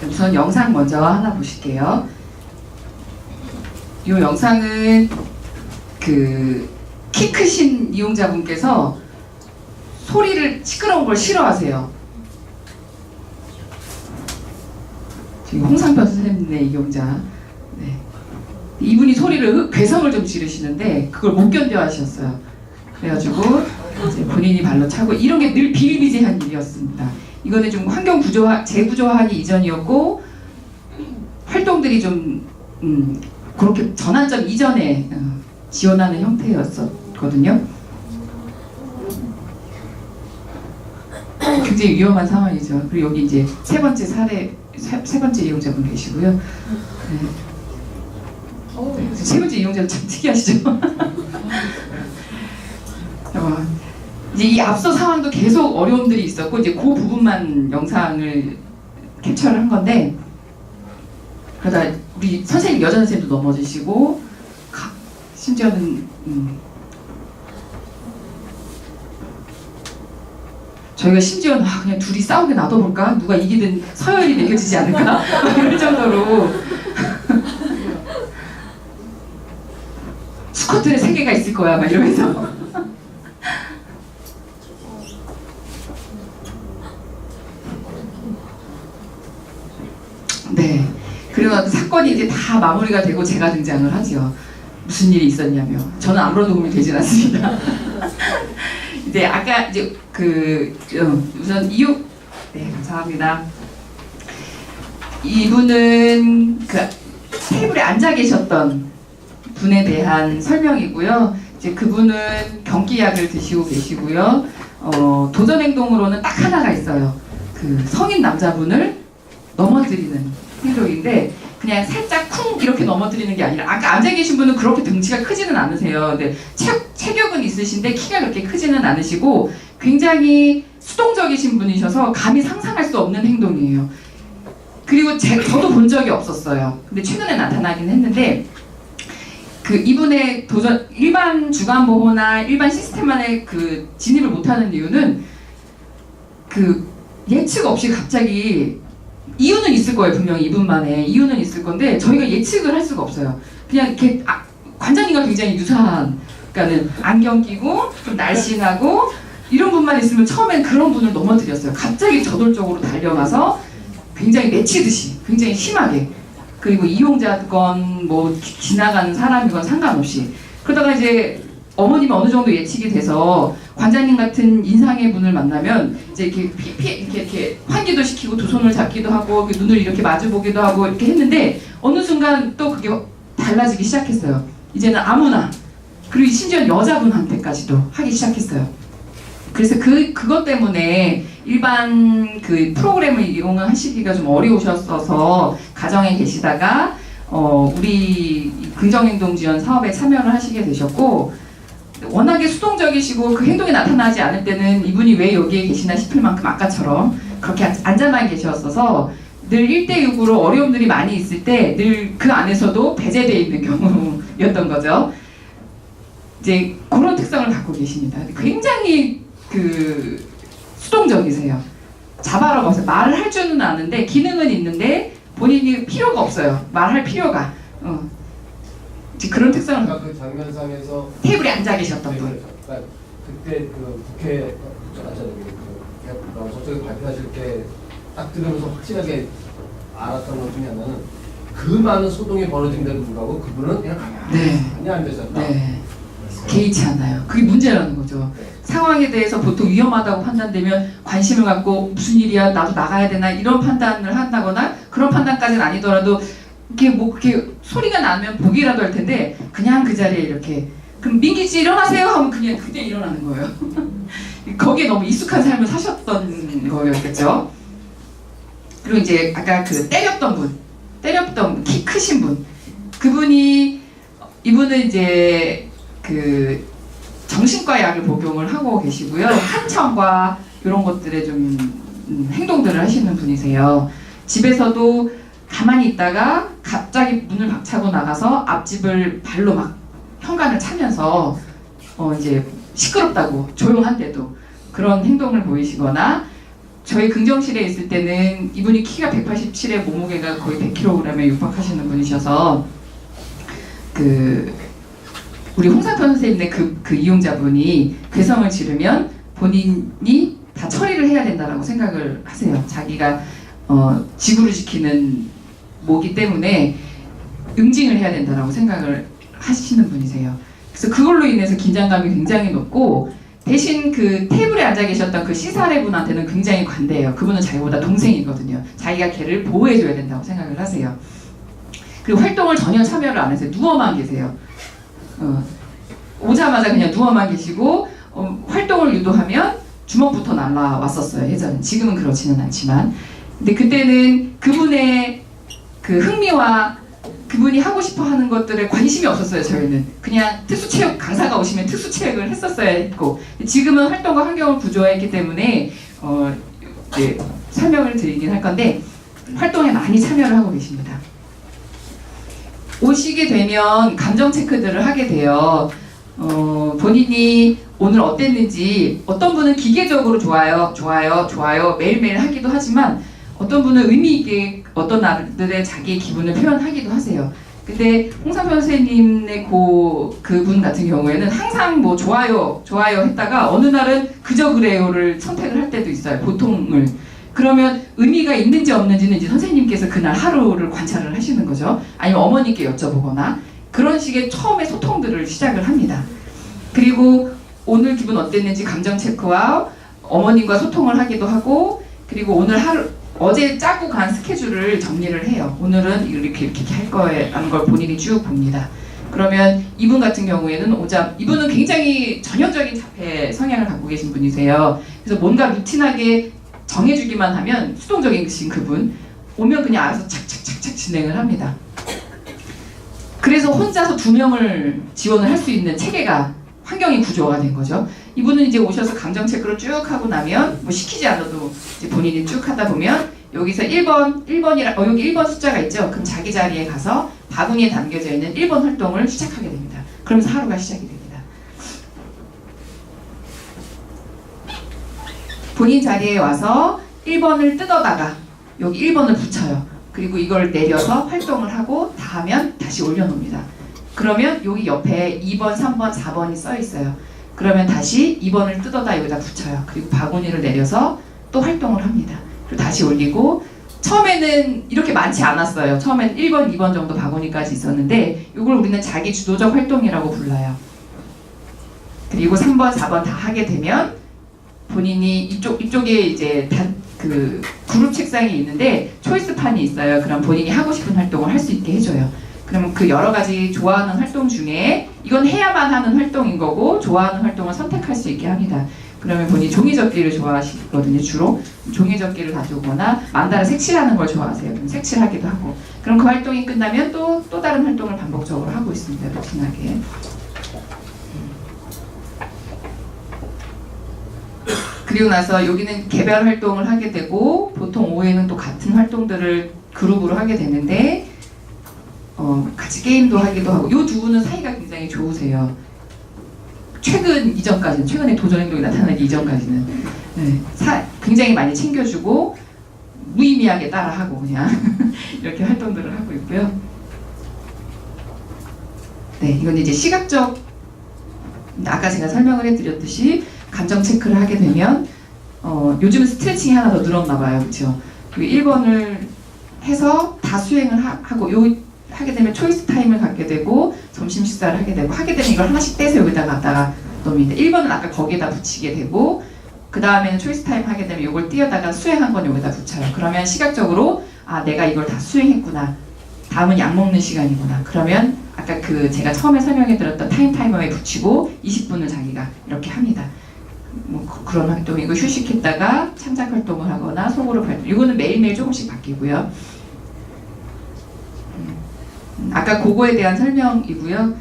우선 영상 먼저 하나 보실게요. 이 영상은 키 크신 이용자분께서 소리를 시끄러운 걸 싫어하세요. 지금 홍상편 선생님네 이용자. 네. 이분이 소리를 괴성을 좀 지르시는데 그걸 못 견뎌 하셨어요. 그래가지고 이제 본인이 발로 차고 이런 게 늘 비일비재한 일이었습니다. 이거는 좀 환경 재구조화하기 이전이었고 활동들이 좀 그렇게 전환점 이전에 지원하는 형태였었거든요. 굉장히 위험한 상황이죠. 그리고 여기 이제 세 번째 이용자분 계시고요. 네. 세 번째 이용자는 참 특이하시죠. 이제 이 앞서 상황도 계속 어려움들이 있었고 이제 그 부분만 영상을 캡처를 한 건데 그러다 우리 선생님 여자 선생님도 넘어지시고 심지어는 저희가 심지어는 그냥 둘이 싸우게 놔둬볼까? 누가 이기든 서열이 매겨지지 않을까? 이럴 정도로 수컷들의 세계가 있을 거야 막 이러면서 네. 그리고 사건이 이제 다 마무리가 되고 제가 등장을 하죠. 무슨 일이 있었냐며. 저는 아무런 도움이 되진 않습니다. 이제 아까 이제 우선 네, 감사합니다. 이분은 테이블에 앉아 계셨던 분에 대한 설명이고요. 이제 그분은 경기약을 드시고 계시고요. 도전 행동으로는 딱 하나가 있어요. 성인 남자분을 넘어뜨리는 행동인데 그냥 살짝 쿵 이렇게 넘어뜨리는 게 아니라 아까 앉아 계신 분은 그렇게 등치가 크지는 않으세요. 근데 체격은 있으신데 키가 그렇게 크지는 않으시고 굉장히 수동적이신 분이셔서 감히 상상할 수 없는 행동이에요. 그리고 저도 본 적이 없었어요. 근데 최근에 나타나긴 했는데 이분의 일반 주간보호나 일반 시스템 안에 진입을 못하는 이유는 예측 없이 갑자기 이유는 있을 거예요. 분명히 이분만의 이유는 있을 건데 저희가 예측을 할 수가 없어요. 그냥 이렇게 관장님과 굉장히 유사한, 그러니까는 안경 끼고 좀 날씬하고 이런 분만 있으면 처음엔 그런 분을 넘어뜨렸어요. 갑자기 저돌적으로 달려가서 굉장히 맺히듯이 굉장히 심하게, 그리고 이용자건 뭐 지나가는 사람이건 상관없이. 그러다가 이제 어머님이 어느 정도 예측이 돼서 관장님 같은 인상의 분을 만나면 이제 이렇게 환기도 시키고 두 손을 잡기도 하고 눈을 이렇게 마주 보기도 하고 이렇게 했는데 어느 순간 또 그게 달라지기 시작했어요. 이제는 아무나, 그리고 심지어 여자분한테까지도 하기 시작했어요. 그래서 그것 때문에 일반 프로그램을 이용하시기가 좀 어려우셨어서 가정에 계시다가 우리 긍정행동 지원 사업에 참여를 하시게 되셨고, 워낙에 수동적이시고 그 행동이 나타나지 않을 때는 이분이 왜 여기에 계시나 싶을 만큼 아까처럼 그렇게 안전하게 계셨어서 늘 1대6으로 어려움들이 많이 있을 때 늘 그 안에서도 배제되어 있는 경우였던 거죠. 이제 그런 특성을 갖고 계십니다. 굉장히 수동적이세요. 자바라고 해서 말을 할 줄은 아는데 기능은 있는데 본인이 필요가 없어요. 말할 필요가. 그런 특성을. 그 장면상에서 테이블에 앉아 계셨던 분. 그러니까 그때 국회 저쪽에 발표하실 때 딱 들으면서 확실하게 알았던 것 중에 하나는 그 많은 소동이 벌어진데도 불구하고 그분은 그냥 가만히 앉으셨다. 네. 개의치 않아요. 그게 문제라는 거죠. 상황에 대해서 보통 위험하다고 판단되면 관심을 갖고 무슨 일이야, 나도 나가야 되나 이런 판단을 한다거나, 그런 판단까지는 아니더라도 그렇게 소리가 나면 보기라도 할 텐데 그냥 그 자리에 이렇게 그럼 민기 씨 일어나세요 하면 그냥 그때 일어나는 거예요. 거기에 너무 익숙한 삶을 사셨던 거였겠죠. 그리고 이제 아까 때렸던 키 크신 분, 이분은 이제 정신과 약을 복용을 하고 계시고요. 한청과 이런 것들에 좀 행동들을 하시는 분이세요. 집에서도 가만히 있다가 갑자기 문을 박차고 나가서 앞집을 발로 막 현관을 차면서 이제 시끄럽다고 조용한데도 그런 행동을 보이시거나, 저희 긍정실에 있을 때는 이분이 키가 187에 몸무게가 거의 100kg에 육박하시는 분이셔서 우리 홍상편 선생님의 그 이용자분이 괴성을 지르면 본인이 다 처리를 해야 된다라고 생각을 하세요. 자기가 지구를 지키는 모기 때문에 응징을 해야 된다라고 생각을 하시는 분이세요. 그래서 그걸로 인해서 긴장감이 굉장히 높고, 대신 그 테이블에 앉아 계셨던 그 시사례분한테는 굉장히 관대해요. 그분은 자기보다 동생이거든요. 자기가 걔를 보호해줘야 된다고 생각을 하세요. 그리고 활동을 전혀 참여를 안 해서요. 누워만 계세요. 오자마자 그냥 누워만 계시고 활동을 유도하면 주먹부터 날라왔었어요. 예전엔. 지금은 그렇지는 않지만. 근데 그때는 그분의 그 흥미와 그분이 하고 싶어 하는 것들에 관심이 없었어요. 저희는 그냥 특수체육 강사가 오시면 특수체육을 했었어야 했고, 지금은 활동과 환경을 구조화했기 때문에 이제 설명을 드리긴 할 건데, 활동에 많이 참여를 하고 계십니다. 오시게 되면 감정 체크들을 하게 돼요. 본인이 오늘 어땠는지, 어떤 분은 기계적으로 좋아요, 좋아요, 좋아요 매일매일 하기도 하지만, 어떤 분은 의미 있게 어떤 날들의 자기의 기분을 표현하기도 하세요. 근데 홍상편 선생님의 그분 같은 경우에는 항상 뭐 좋아요, 좋아요 했다가 어느 날은 그저 그래요를 선택을 할 때도 있어요. 보통을. 그러면 의미가 있는지 없는지는 이제 선생님께서 그날 하루를 관찰을 하시는 거죠. 아니면 어머니께 여쭤보거나 그런 식의 처음에 소통들을 시작을 합니다. 그리고 오늘 기분 어땠는지 감정 체크와 어머님과 소통을 하기도 하고, 그리고 오늘 어제 짜고 간 스케줄을 정리를 해요. 오늘은 이렇게 할 거라는 걸 본인이 쭉 봅니다. 그러면 이분 같은 경우에는 이분은 굉장히 전형적인 자폐 성향을 갖고 계신 분이세요. 그래서 뭔가 루틴하게 정해주기만 하면 수동적인 그분 오면 그냥 알아서 착착착착 진행을 합니다. 그래서 혼자서 2명을 지원을 할 수 있는 체계가 환경이 구조화가 된 거죠. 이분은 이제 오셔서 감정 체크를 쭉 하고 나면 뭐 시키지 않아도 이제 본인이 쭉 하다 보면 여기서 1번이라 여기 1번 숫자가 있죠. 그럼 자기 자리에 가서 바구니에 담겨져 있는 1번 활동을 시작하게 됩니다. 그러면서 하루가 시작이 됩니다. 본인 자리에 와서 1번을 뜯어다가 여기 1번을 붙여요. 그리고 이걸 내려서 활동을 하고 다 하면 다시 올려놓습니다. 그러면 여기 옆에 2번, 3번, 4번이 써 있어요. 그러면 다시 2번을 뜯어다 여기다 붙여요. 그리고 바구니를 내려서 또 활동을 합니다. 그리고 다시 올리고, 처음에는 이렇게 많지 않았어요. 처음엔 1번, 2번 정도 바구니까지 있었는데 이걸 우리는 자기 주도적 활동이라고 불러요. 그리고 3번, 4번 다 하게 되면 본인이 이쪽에 이제 그 그룹 책상이 있는데 초이스판이 있어요. 그럼 본인이 하고 싶은 활동을 할 수 있게 해줘요. 그러면 그 여러 가지 좋아하는 활동 중에 이건 해야만 하는 활동인 거고 좋아하는 활동을 선택할 수 있게 합니다. 그러면 본인이 종이접기를 좋아하시거든요. 주로 종이접기를 가져오거나 만다라 색칠하는 걸 좋아하세요. 그럼 색칠하기도 하고, 그럼 그 활동이 끝나면 또 다른 활동을 반복적으로 하고 있습니다. 루틴하게. 그리고 나서 여기는 개별 활동을 하게 되고, 보통 오후에는 또 같은 활동들을 그룹으로 하게 되는데 같이 게임도 하기도 하고, 이 두 분은 사이가 굉장히 좋으세요. 최근에 도전 행동이 나타나기 이전까지는 굉장히 많이 챙겨주고 무의미하게 따라하고 그냥 이렇게 활동들을 하고 있고요. 네, 이건 이제 시각적, 아까 제가 설명을 해드렸듯이 감정 체크를 하게 되면 요즘은 스트레칭이 하나 더 늘었나 봐요. 그렇죠? 1번을 해서 다 수행을 하고 하게 되면 초이스 타임을 갖게 되고 점심 식사를 하게 되고, 하게 되면 이걸 하나씩 떼서 여기다 갖다가 놓습니다. 1번은 아까 거기에다 붙이게 되고, 그 다음에는 초이스 타임 하게 되면 이걸 띄어다가 수행한 건 여기다 붙여요. 그러면 시각적으로 내가 이걸 다 수행했구나. 다음은 약 먹는 시간이구나. 그러면 아까 제가 처음에 설명해드렸던 타이머에 붙이고 20분을 자기가 이렇게 합니다. 뭐 그런 활동이고, 휴식했다가 창작 활동을 하거나 속으로 활동. 이거는 매일매일 조금씩 바뀌고요. 아까 그거에 대한 설명이고요.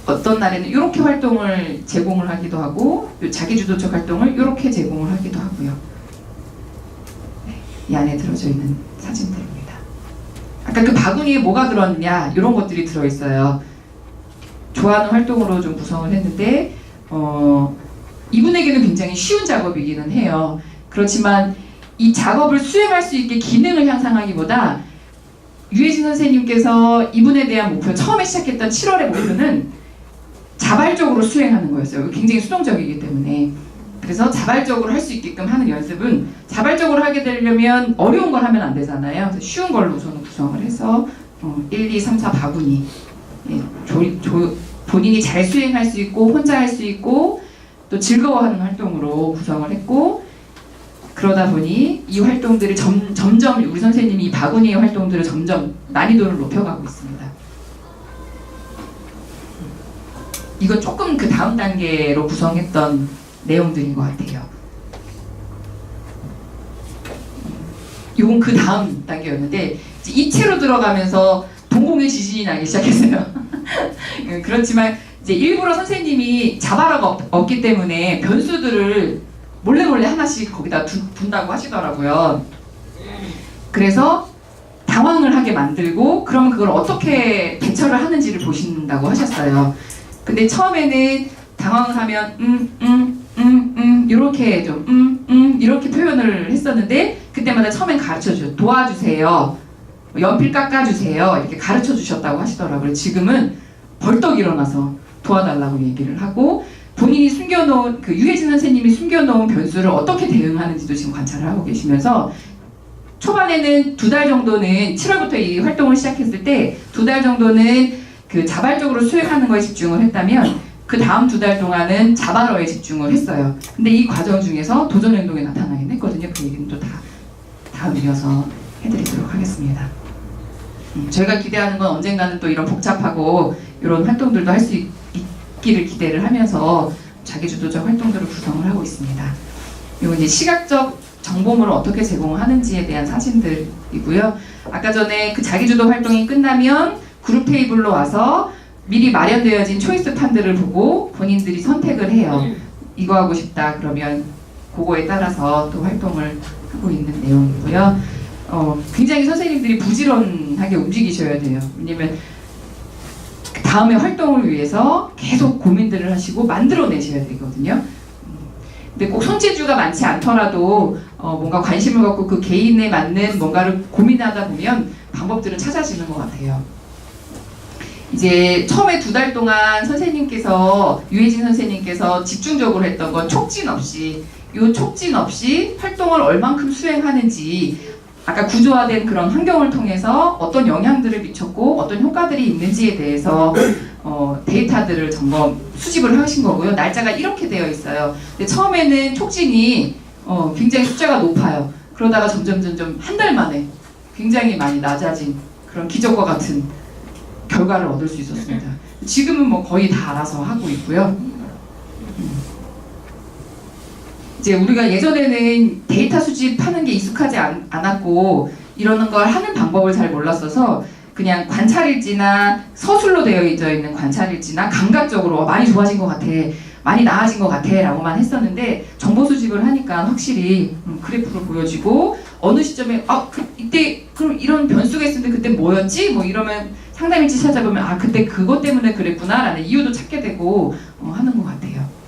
어떤 날에는 이렇게 활동을 제공을 하기도 하고, 자기주도적 활동을 이렇게 제공을 하기도 하고요. 네, 이 안에 들어져 있는 사진들입니다. 아까 그 바구니에 뭐가 들었냐, 이런 것들이 들어있어요. 좋아하는 활동으로 좀 구성을 했는데 이분에게는 굉장히 쉬운 작업이기는 해요. 그렇지만 이 작업을 수행할 수 있게 기능을 향상하기보다 유해진 선생님께서 이분에 대한 목표, 처음에 시작했던 7월의 목표는 자발적으로 수행하는 거였어요. 굉장히 수동적이기 때문에. 그래서 자발적으로 할 수 있게끔 하는 연습은, 자발적으로 하게 되려면 어려운 걸 하면 안 되잖아요. 그래서 쉬운 걸로 우선 구성을 해서 1, 2, 3, 4 바구니, 예, 본인이 잘 수행할 수 있고 혼자 할 수 있고 또 즐거워하는 활동으로 구성을 했고, 그러다 보니 이 활동들이 점점 우리 선생님이 이 바구니의 활동들을 점점 난이도를 높여가고 있습니다. 이건 조금 그 다음 단계로 구성했던 내용들인 것 같아요. 이건 그 다음 단계였는데 이제 입체로 들어가면서 동공의 지진이 나기 시작했어요. 그렇지만 이제 일부러 선생님이 자바라가 없기 때문에 변수들을 몰래 하나씩 거기다 둔다고 하시더라고요. 그래서 당황을 하게 만들고 그러면 그걸 어떻게 대처를 하는지를 보신다고 하셨어요. 근데 처음에는 당황을 하면 이렇게 좀 이렇게 표현을 했었는데 그때마다 처음엔 가르쳐주세요. 도와주세요. 연필 깎아주세요. 이렇게 가르쳐 주셨다고 하시더라고요. 지금은 벌떡 일어나서 도와달라고 얘기를 하고 본인이 숨겨놓은 그 유해진 선생님이 숨겨놓은 변수를 어떻게 대응하는지도 지금 관찰을 하고 계시면서 초반에는 2달 정도는 7월부터 이 활동을 시작했을 때 2달 정도는 그 자발적으로 수행하는 거에 집중을 했다면 그 다음 2달 동안은 자발어에 집중을 했어요. 근데 이 과정 중에서 도전 행동이 나타나긴 했거든요. 그 얘기는 또 다음 이어서 해드리도록 하겠습니다. 저희가 기대하는 건 언젠가는 또 이런 복잡하고 이런 활동들도 할 수 있기를 기대를 하면서 자기주도적 활동들을 구성을 하고 있습니다. 그리고 이제 시각적 정보물을 어떻게 제공하는지에 대한 사진들이고요. 아까 전에 그 자기주도 활동이 끝나면 그룹 테이블로 와서 미리 마련되어진 초이스 판들을 보고 본인들이 선택을 해요. 이거 하고 싶다 그러면 그거에 따라서 또 활동을 하고 있는 내용이고요. 굉장히 선생님들이 부지런하게 움직이셔야 돼요. 왜냐면 다음에 활동을 위해서 계속 고민들을 하시고 만들어내셔야 되거든요. 근데 꼭 손재주가 많지 않더라도 뭔가 관심을 갖고 그 개인에 맞는 뭔가를 고민하다 보면 방법들은 찾아지는 것 같아요. 이제 처음에 2달 동안 선생님께서 유해진 선생님께서 집중적으로 했던 건 촉진 없이 활동을 얼만큼 수행하는지 아까 구조화된 그런 환경을 통해서 어떤 영향들을 미쳤고 어떤 효과들이 있는지에 대해서 데이터들을 수집을 하신 거고요. 날짜가 이렇게 되어 있어요. 근데 처음에는 촉진이 굉장히 숫자가 높아요. 그러다가 점점 한 달 만에 굉장히 많이 낮아진 그런 기적과 같은 결과를 얻을 수 있었습니다. 지금은 뭐 거의 다 알아서 하고 있고요. 이제 우리가 예전에는 데이터 수집하는 게 익숙하지 않았고 이러는 걸 하는 방법을 잘 몰랐어서 그냥 관찰일지나 서술로 되어 있는 관찰일지나 감각적으로 많이 좋아진 것 같아, 많이 나아진 것 같아 라고만 했었는데 정보 수집을 하니까 확실히 그래프로 보여지고 어느 시점에 이때 그럼 이런 변수가 있었는데 그때 뭐였지? 뭐 이러면 상담일지 찾아보면 그때 그것 때문에 그랬구나 라는 이유도 찾게 되고 하는 것 같아요.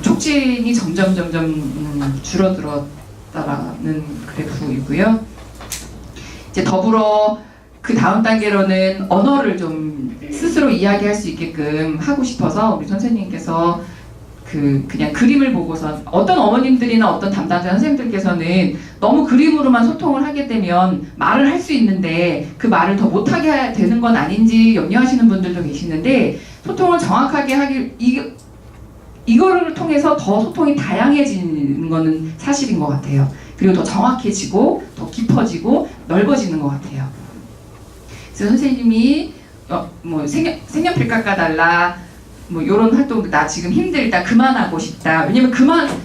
촉진이 점점 줄어들었다라는 그래프이고요. 이제 더불어 그 다음 단계로는 언어를 좀 스스로 이야기할 수 있게끔 하고 싶어서 우리 선생님께서 그냥 그림을 보고서 어떤 어머님들이나 어떤 담당자 선생님들께서는 너무 그림으로만 소통을 하게 되면 말을 할 수 있는데 그 말을 더 못하게 되는 건 아닌지 염려하시는 분들도 계시는데 소통을 정확하게 이거를 통해서 더 소통이 다양해지는 거는 사실인 것 같아요. 그리고 더 정확해지고 더 깊어지고 넓어지는 것 같아요. 그래서 선생님이 뭐 색연필 깎아달라 뭐 이런 활동도 나 지금 힘들다 그만하고 싶다 왜냐면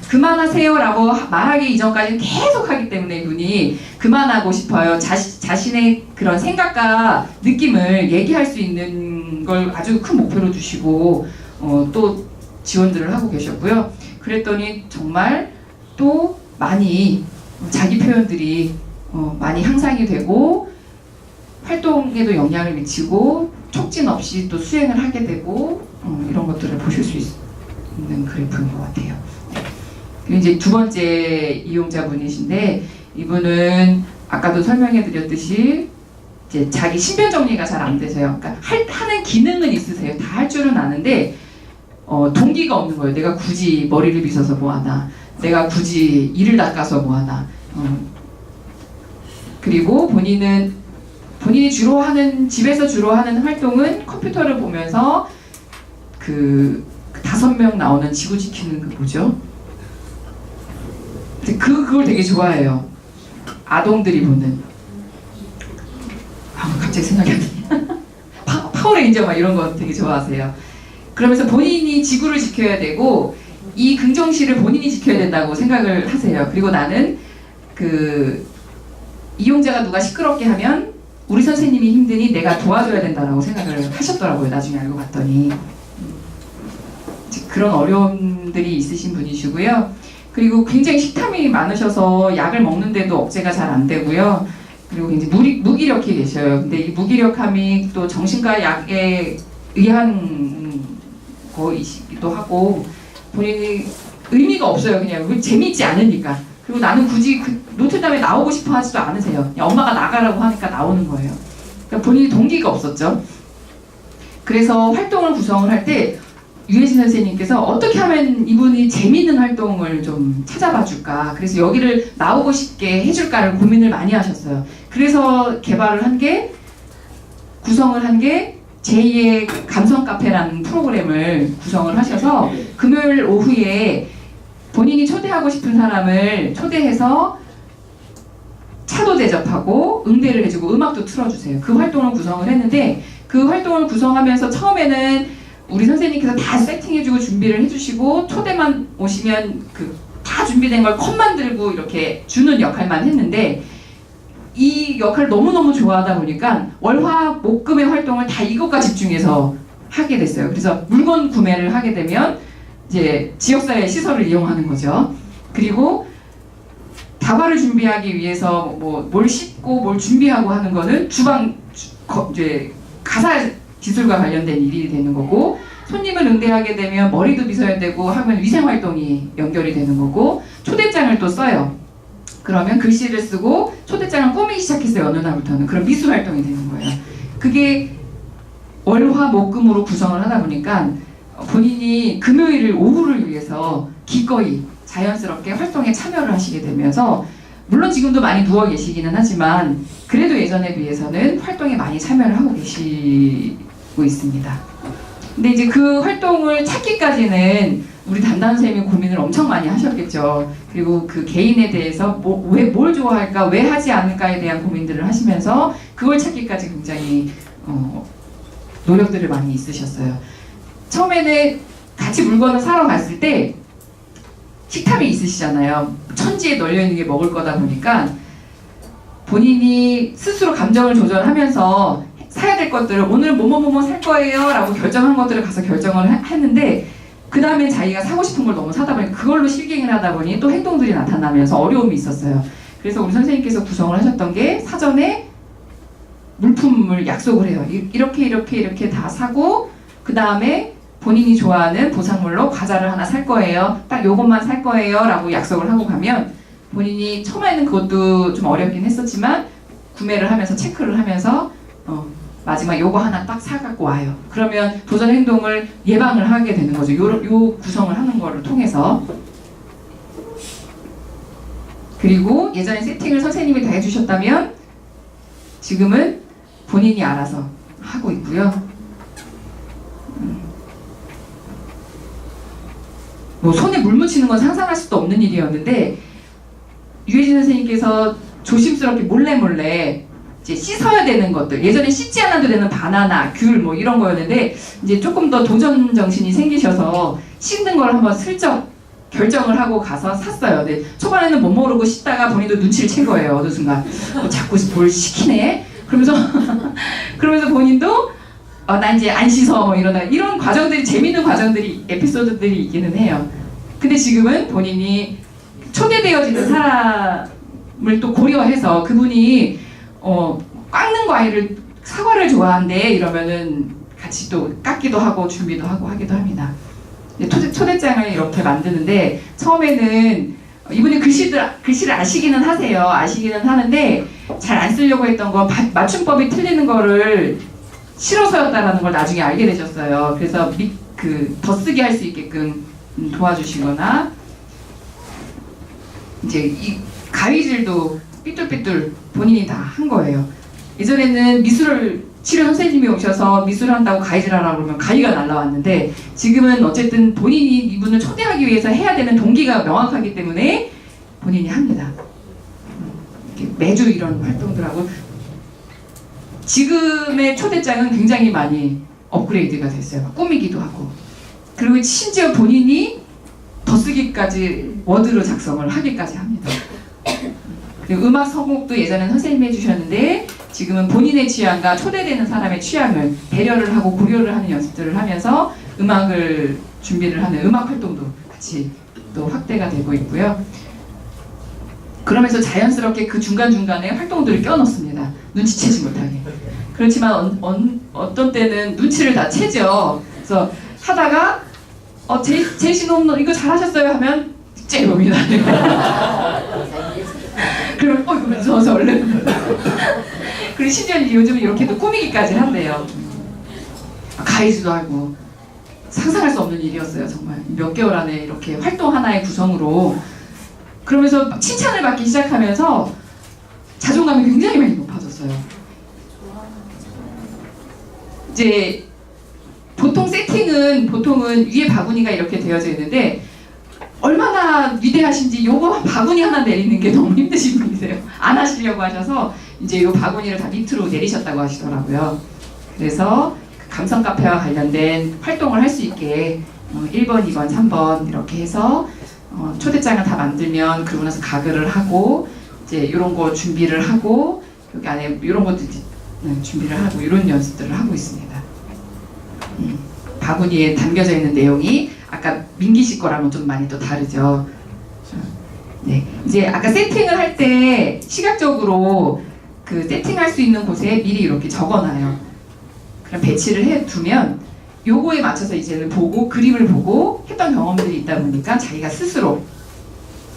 그만하세요라고 말하기 이전까지는 계속 하기 때문에 이분이 그만하고 싶어요. 자신의 그런 생각과 느낌을 얘기할 수 있는 걸 아주 큰 목표로 두시고 또 지원들을 하고 계셨고요. 그랬더니 정말 또 많이 자기 표현들이 많이 향상이 되고 활동에도 영향을 미치고 촉진 없이 또 수행을 하게 되고 이런 것들을 보실 수 있는 그래프인 것 같아요. 그리고 이제 두 번째 이용자분이신데 이분은 아까도 설명해드렸듯이 이제 자기 신변 정리가 잘 안 되세요. 그러니까 하는 기능은 있으세요. 다 할 줄은 아는데 동기가 없는 거예요. 내가 굳이 머리를 빗어서 뭐하나, 내가 굳이 이를 닦아서 뭐하나. 그리고 본인이 주로 하는, 집에서 주로 하는 활동은 컴퓨터를 보면서 그 5명 나오는 지구 지키는 그 뭐죠? 그걸 되게 좋아해요. 아동들이 보는. 갑자기 생각이 안 나네. 파워레인저 막 이런 거 되게 좋아하세요. 그러면서 본인이 지구를 지켜야 되고 이 긍정시를 본인이 지켜야 된다고 생각을 하세요. 그리고 나는 그 이용자가 누가 시끄럽게 하면 우리 선생님이 힘드니 내가 도와줘야 된다라고 생각을 하셨더라고요. 나중에 알고 봤더니. 그런 어려움들이 있으신 분이시고요. 그리고 굉장히 식탐이 많으셔서 약을 먹는데도 억제가 잘 안 되고요. 그리고 굉장히 무기력해 계셔요. 근데 이 무기력함이 또 정신과 약에 의한 거이기도 하고 본인이 의미가 없어요. 그냥 재미있지 않으니까. 그리고 나는 굳이 그 노트담에 나오고 싶어 하지도 않으세요. 그냥 엄마가 나가라고 하니까 나오는 거예요. 그러니까 본인이 동기가 없었죠. 그래서 활동을 구성을 할 때 유해진 선생님께서 어떻게 하면 이분이 재미있는 활동을 좀 찾아봐 줄까, 그래서 여기를 나오고 싶게 해줄까를 고민을 많이 하셨어요. 그래서 구성을 한 게 제2의 감성 카페라는 프로그램을 구성을 하셔서 금요일 오후에 본인이 초대하고 싶은 사람을 초대해서 차도 대접하고 응대를 해주고 음악도 틀어주세요. 그 활동을 구성을 했는데 그 활동을 구성하면서 처음에는 우리 선생님께서 다 세팅해주고 준비를 해주시고 초대만 오시면 그 다 준비된 걸 컵만 들고 이렇게 주는 역할만 했는데 이 역할을 너무너무 좋아하다 보니까 월화 목금의 활동을 다 이것과 집중해서 하게 됐어요. 그래서 물건 구매를 하게 되면 이제 지역사회 시설을 이용하는 거죠. 그리고 다과를 준비하기 위해서 뭘 씻고 뭘 준비하고 하는 거는 이제 가사 기술과 관련된 일이 되는 거고, 손님을 응대하게 되면 머리도 빗어야 되고 하면 위생활동이 연결이 되는 거고, 초대장을 또 써요. 그러면 글씨를 쓰고 초대장을 꾸미기 시작했어요. 어느 날부터는. 그럼 미술활동이 되는 거예요. 그게 월화목금으로 구성을 하다 보니까 본인이 금요일 오후를 위해서 기꺼이 자연스럽게 활동에 참여를 하시게 되면서, 물론 지금도 많이 누워 계시기는 하지만 그래도 예전에 비해서는 활동에 많이 참여를 하고 계시고 있습니다. 근데 이제 그 활동을 찾기까지는 우리 담당 선생님이 고민을 엄청 많이 하셨겠죠. 그리고 그 개인에 대해서 뭘 좋아할까, 왜 하지 않을까에 대한 고민들을 하시면서 그걸 찾기까지 굉장히 노력들을 많이 있으셨어요. 처음에는 같이 물건을 사러 갔을 때 식탐이 있으시잖아요. 천지에 널려있는 게 먹을 거다 보니까 본인이 스스로 감정을 조절하면서 사야 될 것들을 오늘 뭐뭐뭐뭐 살 거예요 라고 결정한 것들을 가서 결정을 했는데, 그 다음에 자기가 사고 싶은 걸 너무 사다 보니 그걸로 실갱을 하다 보니 또 행동들이 나타나면서 어려움이 있었어요. 그래서 우리 선생님께서 구성을 하셨던 게 사전에 물품을 약속을 해요. 이렇게 다 사고 그 다음에 본인이 좋아하는 보상물로 과자를 하나 살 거예요. 딱 요것만 살 거예요 라고 약속을 하고 가면 본인이 처음에는 그것도 좀 어렵긴 했었지만 구매를 하면서 체크를 하면서 마지막 요거 하나 딱 사갖고 와요. 그러면 도전 행동을 예방을 하게 되는 거죠. 요 구성을 하는 거를 통해서. 그리고 예전에 세팅을 선생님이 다 해주셨다면 지금은 본인이 알아서 하고 있고요. 뭐 손에 물 묻히는 건 상상할 수도 없는 일이었는데 유해진 선생님께서 조심스럽게 몰래 이제 씻어야 되는 것들, 예전에 씻지 않아도 되는 바나나, 귤 뭐 이런 거였는데 이제 조금 더 도전 정신이 생기셔서 씻는 걸 한번 슬쩍 결정을 하고 가서 샀어요. 근데 초반에는 못 모르고 씻다가 본인도 눈치를 챈 거예요. 어느 순간 자꾸 뭘 시키네. 그러면서 본인도 나 이제 안 씻어 뭐 이런 과정들이, 재밌는 과정들이, 에피소드들이 있기는 해요. 근데 지금은 본인이 초대되어지는 사람을 또 고려해서 그분이 깎는 과일을, 사과를 좋아한대 이러면은 같이 또 깎기도 하고 준비도 하고 하기도 합니다. 초대장을 이렇게 만드는데 처음에는 이분이 글씨를 아시기는 하세요. 아시기는 하는데 잘 안 쓰려고 했던 건 맞춤법이 틀리는 거를 싫어서였다라는 걸 나중에 알게 되셨어요. 그래서 덧쓰기 할 수 있게끔 도와주시거나 이제 이 가위질도 삐뚤삐뚤 본인이 다 한 거예요. 예전에는 미술을 치료 선생님이 오셔서 미술 한다고 가위질하라고 그러면 가위가 날라왔는데 지금은 어쨌든 본인이 이분을 초대하기 위해서 해야 되는 동기가 명확하기 때문에 본인이 합니다. 매주 이런 활동들하고 지금의 초대장은 굉장히 많이 업그레이드가 됐어요. 꾸미기도 하고 그리고 심지어 본인이 덧쓰기까지 워드로 작성을 하기까지 합니다. 그리고 음악 선곡도 예전에는 선생님이 해주셨는데 지금은 본인의 취향과 초대되는 사람의 취향을 배려를 하고 고려를 하는 연습들을 하면서 음악을 준비를 하는 음악 활동도 같이 또 확대가 되고 있고요. 그러면서 자연스럽게 그 중간중간에 활동들을 껴넣습니다. 눈치채지 못하게. 그렇지만 어떤 때는 눈치를 다 채죠. 그래서 하다가 제이씨 너무 이거 잘하셨어요 하면 째봅니다. 그럼 이거 무서워서 얼른. 그리고 심지어 요즘은 이렇게도 꾸미기까지 한대요. 가이즈도 하고 상상할 수 없는 일이었어요. 정말 몇 개월 안에 이렇게 활동 하나의 구성으로 그러면서 칭찬을 받기 시작하면서 자존감이 굉장히 많이 높아졌어요. 이제 보통은 위에 바구니가 이렇게 되어져 있는데 얼마나 위대하신지 요거 바구니 하나 내리는 게 너무 힘드신 분이세요. 안 하시려고 하셔서 이제 이 바구니를 다 밑으로 내리셨다고 하시더라고요. 그래서 감성 카페와 관련된 활동을 할 수 있게 1번, 2번, 3번 이렇게 해서 초대장을 다 만들면 그러고 나서 가글을 하고 이제 이런 거 준비를 하고 여기 안에 이런 것도 준비를 하고 이런 연습들을 하고 있습니다. 바구니에 담겨져 있는 내용이 아까 민기 씨 거랑은 좀 많이 또 다르죠. 네, 이제 아까 세팅을 할 때 시각적으로 그 세팅할 수 있는 곳에 미리 이렇게 적어놔요. 그럼 배치를 해두면 요거에 맞춰서 이제는 보고 그림을 보고 했던 경험들이 있다 보니까 자기가 스스로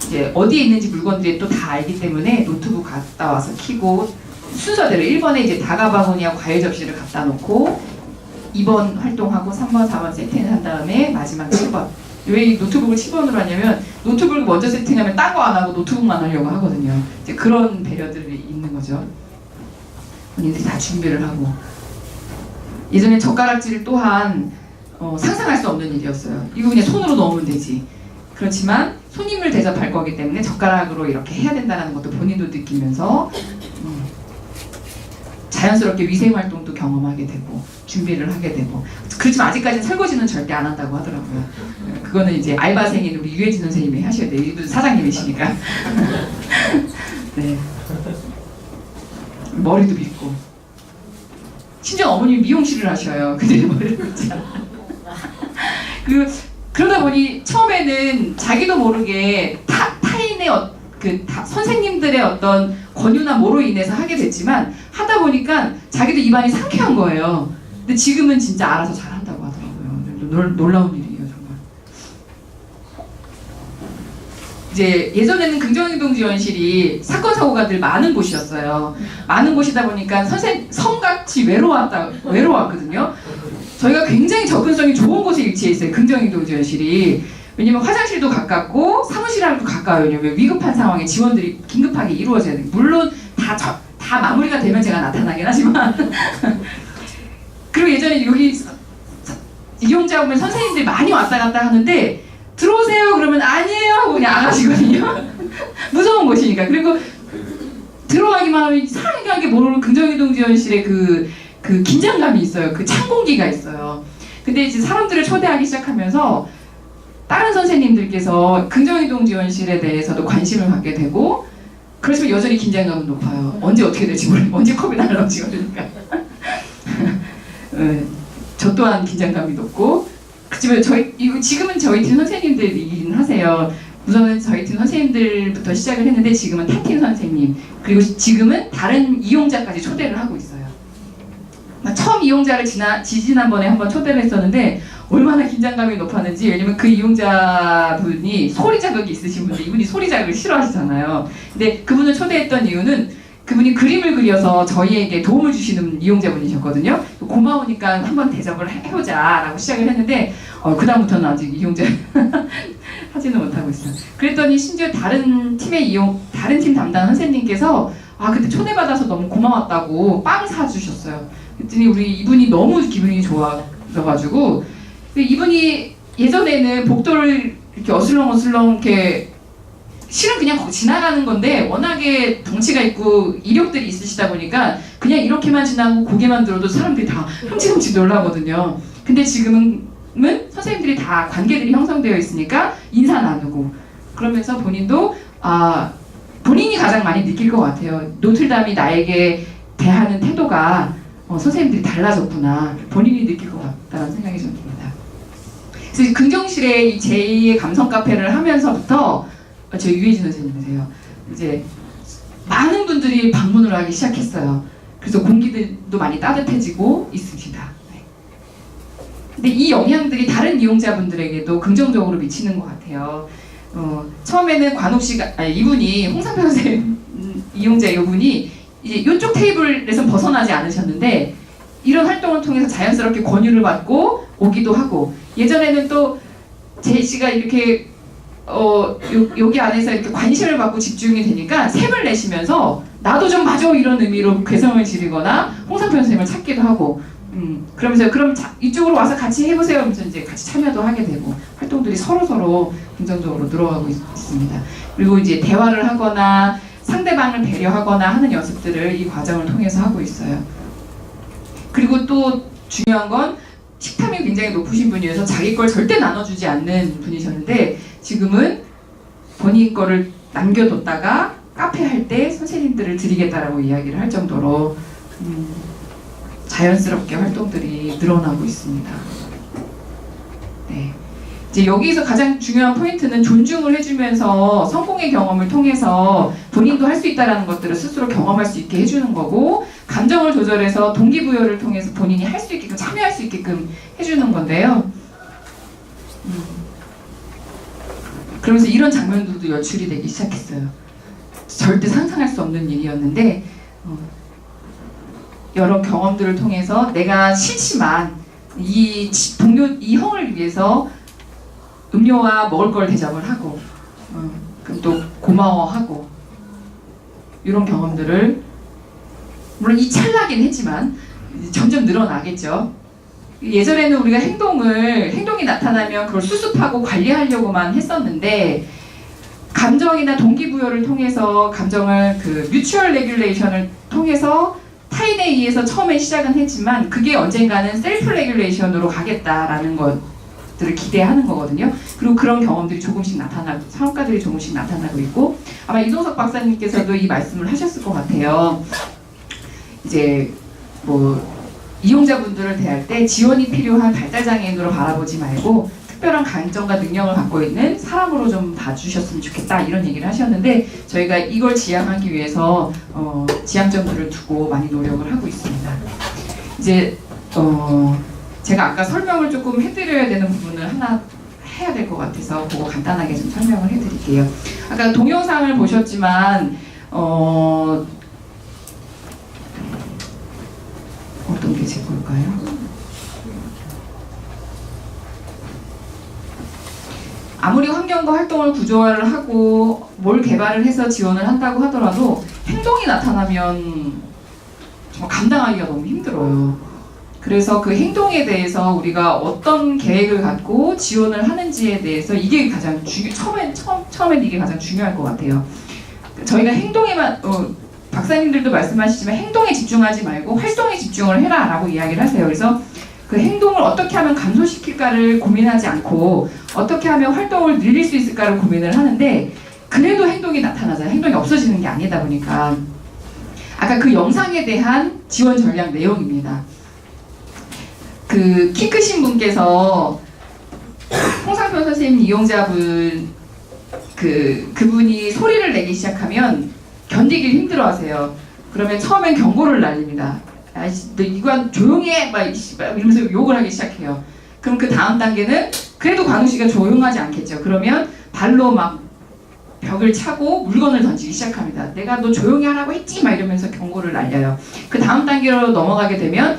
이제 어디에 있는지 물건들이 또 다 알기 때문에 노트북 갖다 와서 켜고 순서대로 1번에 이제 다가바구니하고 과일 접시를 갖다 놓고 2번 활동하고 3번, 4번 세팅을 한 다음에 마지막 7번. 왜 이 노트북을 10번으로 하냐면 노트북을 먼저 세팅하면 딴 거 안 하고 노트북만 하려고 하거든요. 이제 그런 배려들이 있는 거죠. 본인들이 다 준비를 하고. 예전에 젓가락질 또한 상상할 수 없는 일이었어요. 이거 그냥 손으로 넣으면 되지. 그렇지만 손님을 대접할 거기 때문에 젓가락으로 이렇게 해야 된다는 것도 본인도 느끼면서 자연스럽게 위생활동도 경험하게 되고 준비를 하게 되고 그렇지만 아직까지는 설거지는 절대 안 한다고 하더라고요. 그거는 이제 알바생인 우리 유해진 선생님이 하셔야 돼요. 이분 사장님이시니까. 네. 머리도 빗고 심지어 어머님이 미용실을 하셔요. 그대로 머리를 빗지 않아. 그러다 보니 처음에는 자기도 모르게 타인의 선생님들의 어떤 권유나 뭐로 인해서 하게 됐지만 하다 보니까 자기도 입안이 상쾌한 거예요. 근데 지금은 진짜 알아서 잘한다고 하더라고요. 놀라운 일이에요, 정말. 이제 예전에는 긍정행동 지원실이 사건 사고가 늘 많은 곳이었어요. 많은 곳이다 보니까 성같이 외로웠거든요. 저희가 굉장히 접근성이 좋은 곳에 위치해 있어요. 긍정행동 지원실이. 왜냐면 화장실도 가깝고 사무실하고도 가까워요. 왜냐면 위급한 상황에 지원들이 긴급하게 이루어져야 돼요. 물론 다 마무리가 되면 제가 나타나긴 하지만 그리고 예전에 여기 이용자 오면 선생님들이 많이 왔다 갔다 하는데 들어오세요 그러면 아니에요 하고 그냥 안 하시거든요. 무서운 곳이니까. 그리고 들어가기만 하면 이상하게 모르는 긍정이동 지원실에 그 긴장감이 있어요. 그 찬 공기가 있어요. 근데 이제 사람들을 초대하기 시작하면서 다른 선생님들께서 긍정이동 지원실에 대해서도 관심을 갖게 되고 그렇지만 여전히 긴장감은 높아요. 언제 어떻게 될지 모르고 언제 컵이 날아올지 모르니까. 저 또한 긴장감이 높고 그렇지만 지금은 저희 팀 선생님들이긴 하세요. 우선은 저희 팀 선생님들부터 시작을 했는데 지금은 타팀 선생님 그리고 지금은 다른 이용자까지 초대를 하고 있어요. 처음 이용자를 지난번에 한번 초대를 했었는데 얼마나 긴장감이 높았는지. 왜냐면 그 이용자분이 소리 자극이 있으신 분인데 이분이 소리 자극을 싫어하시잖아요. 근데 그분을 초대했던 이유는 그분이 그림을 그려서 저희에게 도움을 주시는 이용자분이셨거든요. 고마우니까 한번 대접을 해보자라고 시작을 했는데 그다음부터는 아직 이용자 하지는 못하고 있어요. 그랬더니 심지어 다른 팀 담당 선생님께서 그때 초대받아서 너무 고마웠다고 빵 사주셨어요. 그랬더니 이분이 너무 기분이 좋아져가지고, 이분이 예전에는 복도를 이렇게 어슬렁어슬렁 이렇게 실은 그냥 거기 지나가는 건데 워낙에 덩치가 있고 이력들이 있으시다 보니까 그냥 이렇게만 지나고 고개만 들어도 사람들이 다 흠칫흠칫 놀라거든요. 근데 지금은 선생님들이 다 관계들이 형성되어 있으니까 인사 나누고 그러면서 본인도 본인이 가장 많이 느낄 것 같아요. 노틀담이 나에게 대하는 태도가 선생님들이 달라졌구나. 본인이 느낄 것 같다는 생각이 좀 듭니다. 그래서 긍정실에 이 제2의 감성 카페를 하면서부터 저 유해진 선생님이세요. 이제 많은 분들이 방문을 하기 시작했어요. 그래서 공기도 많이 따뜻해지고 있습니다. 네. 근데 이 영향들이 다른 이용자분들에게도 긍정적으로 미치는 것 같아요. 처음에는 관옥 씨가 이분이 홍상표 선생님 이용자 이분이 이제 이쪽 테이블에서 벗어나지 않으셨는데 이런 활동을 통해서 자연스럽게 권유를 받고 오기도 하고, 예전에는 또 제이 씨가 이렇게 여기 안에서 이렇게 관심을 받고 집중이 되니까 샘을 내시면서 나도 좀 봐줘 이런 의미로 괴성을 지르거나 홍상표 선생님을 찾기도 하고, 그러면서 그럼 이쪽으로 와서 같이 해보세요 하면서 이제 같이 참여도 하게 되고 활동들이 서로 긍정적으로 늘어가고 있습니다. 그리고 이제 대화를 하거나 상대방을 배려하거나 하는 연습들을 이 과정을 통해서 하고 있어요. 그리고 또 중요한 건 식탐이 굉장히 높으신 분이어서 자기 걸 절대 나눠주지 않는 분이셨는데 지금은 본인 거를 남겨뒀다가 카페 할 때 선생님들을 드리겠다라고 이야기를 할 정도로 자연스럽게 활동들이 늘어나고 있습니다. 네. 이제 여기서 가장 중요한 포인트는 존중을 해주면서 성공의 경험을 통해서 본인도 할 수 있다는 것들을 스스로 경험할 수 있게 해주는 거고, 감정을 조절해서 동기부여를 통해서 본인이 할 수 있게끔 참여할 수 있게끔 해주는 건데요. 그러면서 이런 장면들도 연출이 되기 시작했어요. 절대 상상할 수 없는 일이었는데 여러 경험들을 통해서 내가 심심한 이 형을 위해서 음료와 먹을 걸 대접을 하고 그럼 또 고마워하고 이런 경험들을 물론 이 찰나긴 했지만 점점 늘어나겠죠. 예전에는 우리가 행동이 나타나면 그걸 수습하고 관리하려고만 했었는데 감정이나 동기부여를 통해서 감정을 뮤추얼 레귤레이션을 통해서 타인에 의해서 처음에 시작은 했지만 그게 언젠가는 셀프 레귤레이션으로 가겠다라는 것들을 기대하는 거거든요. 그리고 그런 경험들이 조금씩 나타나고 성과들이 조금씩 나타나고 있고, 아마 이동석 박사님께서도 이 말씀을 하셨을 것 같아요. 이제 이용자분들을 대할 때 지원이 필요한 발달장애인으로 바라보지 말고 특별한 강점과 능력을 갖고 있는 사람으로 좀 봐주셨으면 좋겠다 이런 얘기를 하셨는데, 저희가 이걸 지향하기 위해서 지향점들을 두고 많이 노력을 하고 있습니다. 이제 제가 아까 설명을 조금 해드려야 되는 부분을 하나 해야 될 것 같아서 그거 간단하게 좀 설명을 해드릴게요. 아까 동영상을 보셨지만 어떤 게 제 걸까요? 아무리 환경과 활동을 구조화를 하고 뭘 개발을 해서 지원을 한다고 하더라도 행동이 나타나면 정말 감당하기가 너무 힘들어요. 그래서 그 행동에 대해서 우리가 어떤 계획을 갖고 지원을 하는지에 대해서 이게 가장 처음엔 이게 가장 중요할 것 같아요. 저희가 행동에만 박사님들도 말씀하시지만 행동에 집중하지 말고 활동에 집중을 해라 라고 이야기를 하세요. 그래서 그 행동을 어떻게 하면 감소시킬까를 고민하지 않고 어떻게 하면 활동을 늘릴 수 있을까를 고민을 하는데, 그래도 행동이 나타나잖아요. 행동이 없어지는 게 아니다 보니까. 아까 그 영상에 대한 지원 전략 내용입니다. 키 크신 분께서 홍상표 선생님 이용자분 그분이 소리를 내기 시작하면 견디기 힘들어하세요. 그러면 처음엔 경고를 날립니다. 너 이관 조용히 해! 막 이러면서 욕을 하기 시작해요. 그럼 그 다음 단계는 그래도 관우 씨가 조용하지 않겠죠. 그러면 발로 막 벽을 차고 물건을 던지기 시작합니다. 내가 너 조용히 하라고 했지? 막 이러면서 경고를 날려요. 그 다음 단계로 넘어가게 되면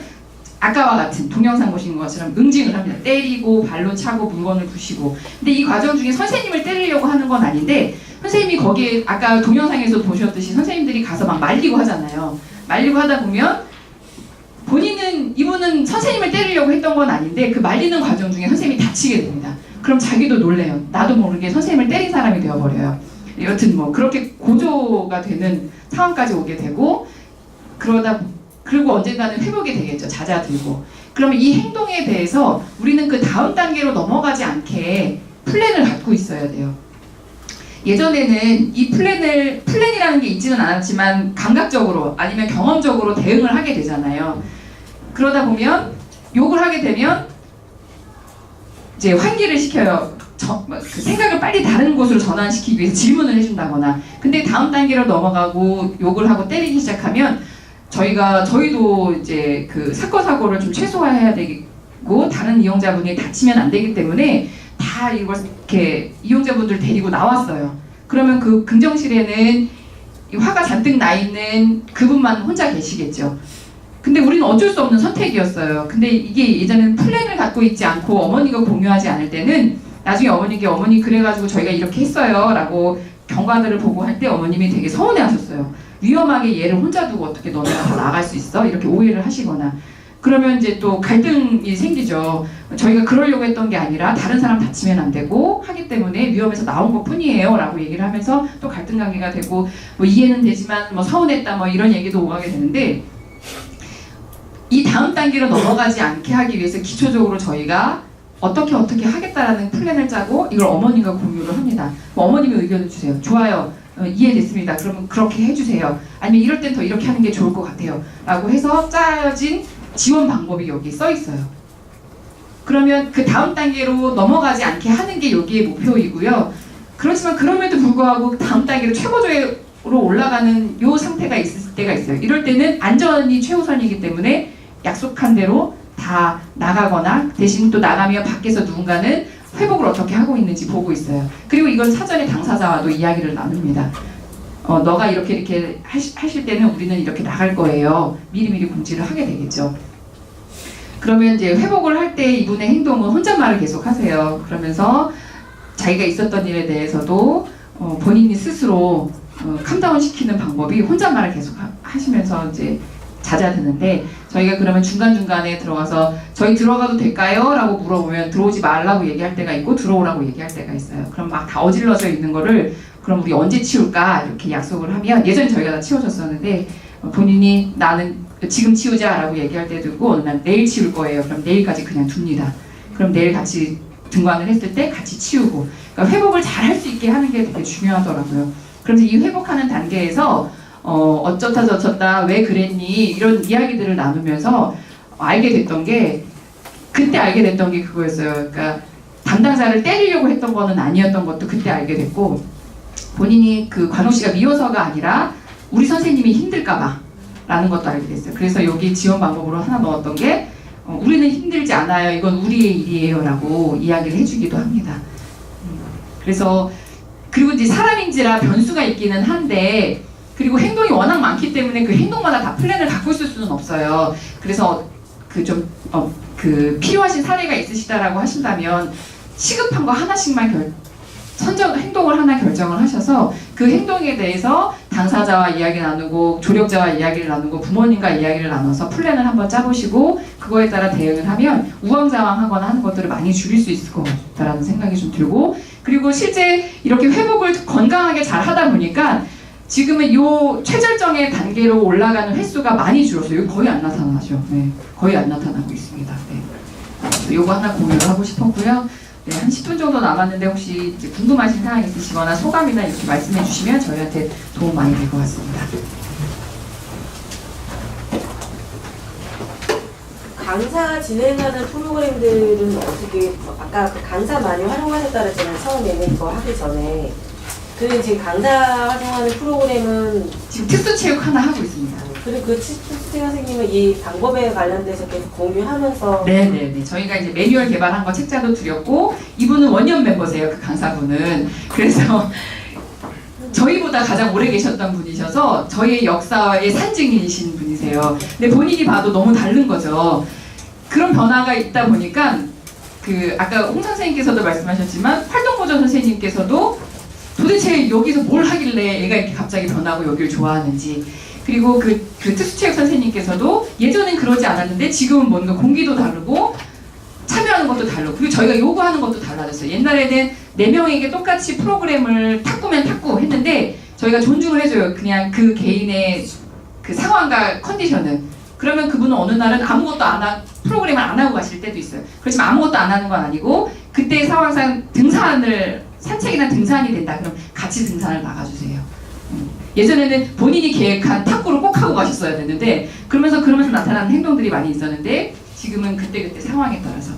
아까와 같은 동영상 보신 것처럼 응징을 합니다. 때리고 발로 차고 물건을 부시고. 근데 이 과정 중에 선생님을 때리려고 하는 건 아닌데 선생님이 거기에 아까 동영상에서 보셨듯이 선생님들이 가서 막 말리고 하잖아요. 말리고 하다 보면 이분은 선생님을 때리려고 했던 건 아닌데 그 말리는 과정 중에 선생님이 다치게 됩니다. 그럼 자기도 놀래요. 나도 모르게 선생님을 때린 사람이 되어버려요. 여튼 뭐 그렇게 고조가 되는 상황까지 오게 되고 그리고 언젠가는 회복이 되겠죠. 낮아들고. 그러면 이 행동에 대해서 우리는 그 다음 단계로 넘어가지 않게 플랜을 갖고 있어야 돼요. 예전에는 이 플랜이라는 게 있지는 않았지만 감각적으로 아니면 경험적으로 대응을 하게 되잖아요. 그러다 보면 욕을 하게 되면 이제 환기를 시켜요. 그 생각을 빨리 다른 곳으로 전환시키기 위해서 질문을 해준다거나. 근데 다음 단계로 넘어가고 욕을 하고 때리기 시작하면 저희도 이제 그 사건 사고를 좀 최소화해야 되고 다른 이용자분이 다치면 안 되기 때문에 다 이걸 이렇게 이용자분들 데리고 나왔어요. 그러면 그 긍정실에는 화가 잔뜩 나 있는 그분만 혼자 계시겠죠. 근데 우리는 어쩔 수 없는 선택이었어요. 근데 이게 예전에는 플랜을 갖고 있지 않고 어머니가 공유하지 않을 때는 나중에 어머니께 어머니 그래가지고 저희가 이렇게 했어요 라고 경과들을 보고 할 때 어머님이 되게 서운해 하셨어요. 위험하게 얘를 혼자 두고 어떻게 너네가 다 나갈 수 있어? 이렇게 오해를 하시거나. 그러면 이제 또 갈등이 생기죠. 저희가 그러려고 했던 게 아니라 다른 사람 다치면 안 되고 하기 때문에 위험해서 나온 것 뿐이에요 라고 얘기를 하면서 또 갈등 관계가 되고 뭐 이해는 되지만 뭐 서운했다 뭐 이런 얘기도 오가게 되는데 이 다음 단계로 넘어가지 않게 하기 위해서 기초적으로 저희가 어떻게 하겠다라는 플랜을 짜고 이걸 어머님과 공유를 합니다. 뭐 어머님의 의견을 주세요. 좋아요. 이해됐습니다. 그러면 그렇게 해주세요. 아니면 이럴 땐 더 이렇게 하는 게 좋을 것 같아요. 라고 해서 짜여진 지원 방법이 여기 써 있어요. 그러면 그 다음 단계로 넘어가지 않게 하는 게 여기의 목표이고요. 그렇지만 그럼에도 불구하고 다음 단계로 최고조로 올라가는 요 상태가 있을 때가 있어요. 이럴 때는 안전이 최우선이기 때문에 약속한 대로 다 나가거나 대신 또 나가면 밖에서 누군가는 회복을 어떻게 하고 있는지 보고 있어요. 그리고 이건 사전에 당사자와도 이야기를 나눕니다. 너가 이렇게 하실 때는 우리는 이렇게 나갈 거예요. 미리미리 공지를 하게 되겠죠. 그러면 이제 회복을 할 때 이분의 행동은 혼잣말을 계속 하세요. 그러면서 자기가 있었던 일에 대해서도 본인이 스스로 캄다운 시키는 방법이 혼잣말을 계속 하시면서 이제 잦아드는데 저희가 그러면 중간중간에 들어가서 저희 들어가도 될까요? 라고 물어보면 들어오지 말라고 얘기할 때가 있고 들어오라고 얘기할 때가 있어요. 그럼 막 다 어질러져 있는 거를 그럼 우리 언제 치울까? 이렇게 약속을 하면 예전에 저희가 다 치워줬었는데 본인이 나는 지금 치우자 라고 얘기할 때도 있고 난 내일 치울 거예요. 그럼 내일까지 그냥 둡니다. 그럼 내일 같이 등반을 했을 때 같이 치우고 그러니까 회복을 잘 할 수 있게 하는 게 되게 중요하더라고요. 그래서 이 회복하는 단계에서 어쩌다 저쩌다 왜 그랬니 이런 이야기들을 나누면서 그때 알게 됐던 게 그거였어요. 그러니까 담당자를 때리려고 했던 거는 아니었던 것도 그때 알게 됐고 본인이 그 관우 씨가 미워서가 아니라 우리 선생님이 힘들까봐 라는 것도 알게 됐어요. 그래서 여기 지원 방법으로 하나 넣었던 게 우리는 힘들지 않아요. 이건 우리의 일이에요 라고 이야기를 해주기도 합니다. 그래서 그리고 이제 사람인지라 변수가 있기는 한데 그리고 행동이 워낙 많기 때문에 그 행동마다 다 플랜을 갖고 있을 수는 없어요. 그래서 그 필요하신 사례가 있으시다라고 하신다면 시급한 거 하나씩만 행동을 하나 결정을 하셔서 그 행동에 대해서 당사자와 이야기 나누고 조력자와 이야기를 나누고 부모님과 이야기를 나눠서 플랜을 한번 짜보시고 그거에 따라 대응을 하면 우왕좌왕하거나 하는 것들을 많이 줄일 수 있을 것 같다라는 생각이 좀 들고 그리고 실제 이렇게 회복을 건강하게 잘 하다 보니까 지금은 요 최절정의 단계로 올라가는 횟수가 많이 줄었어요. 거의 안 나타나죠. 네, 거의 안 나타나고 있습니다. 네. 요거 하나 공유를 하고 싶었고요. 네, 한 10분 정도 남았는데 혹시 이제 궁금하신 사항 있으시거나 소감이나 이렇게 말씀해 주시면 저희한테 도움 많이 될 것 같습니다. 강사 진행하는 프로그램들은 어떻게 아까 그 강사 많이 활용하셨다 그랬잖아요. 처음에는 이거 하기 전에 그 지금 강사 활동하는 프로그램은 지금 특수체육 하나 하고 있습니다. 그리고 그 치트 선생님은 이 방법에 관련돼서 계속 공유하면서 네네네. 저희가 이제 매뉴얼 개발한 거 책자도 드렸고, 이분은 원년 멤버세요, 그 강사분은. 그래서 저희보다 가장 오래 계셨던 분이셔서 저희의 역사의 산증인이신 분이세요. 근데 본인이 봐도 너무 다른 거죠. 그런 변화가 있다 보니까 그 아까 홍 선생님께서도 말씀하셨지만 활동보조 선생님께서도 도대체 여기서 뭘 하길래 얘가 이렇게 갑자기 변하고 여기를 좋아하는지, 그리고 그 특수체육 선생님께서도 예전엔 그러지 않았는데 지금은 뭔가 공기도 다르고 참여하는 것도 다르고, 그리고 저희가 요구하는 것도 달라졌어요. 옛날에는 4명에게 똑같이 프로그램을 탁구면 탁구 했는데 저희가 존중을 해줘요. 그냥 그 개인의 그 상황과 컨디션은. 그러면 그분은 어느 날은 아무것도 프로그램을 안 하고 가실 때도 있어요. 그렇지만 아무것도 안 하는 건 아니고 그때 상황상 산책이나 등산이 된다. 그럼 같이 등산을 나가주세요. 예전에는 본인이 계획한 탁구를 꼭 하고 가셨어야 되는데 그러면서 나타나는 행동들이 많이 있었는데 지금은 그때그때 상황에 따라서.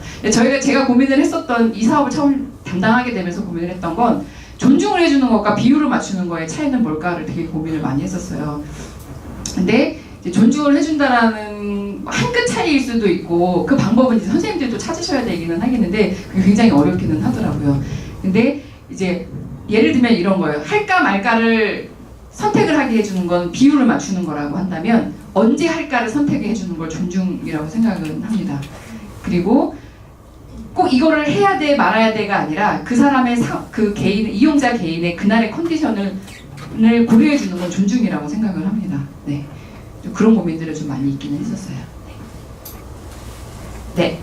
제가 고민을 했었던, 이 사업을 처음 담당하게 되면서 고민을 했던 건 존중을 해주는 것과 비율을 맞추는 거의 차이는 뭘까를 되게 고민을 많이 했었어요. 근데 이제 존중을 해준다라는 한 끗 차이일 수도 있고 그 방법은 이제 선생님들도 찾으셔야 되기는 하겠는데 그게 굉장히 어렵기는 하더라고요. 근데 이제 예를 들면 이런 거예요. 할까 말까를 선택을 하게 해주는 건 비율을 맞추는 거라고 한다면 언제 할까를 선택해 주는 걸 존중이라고 생각은 합니다. 그리고 꼭 이거를 해야 돼 말아야 돼가 아니라 그 사람의 그 개인, 이용자 개인의 그날의 컨디션을 고려해 주는 건 존중이라고 생각을 합니다. 네, 좀 그런 고민들을 좀 많이 있기는 했었어요. 네.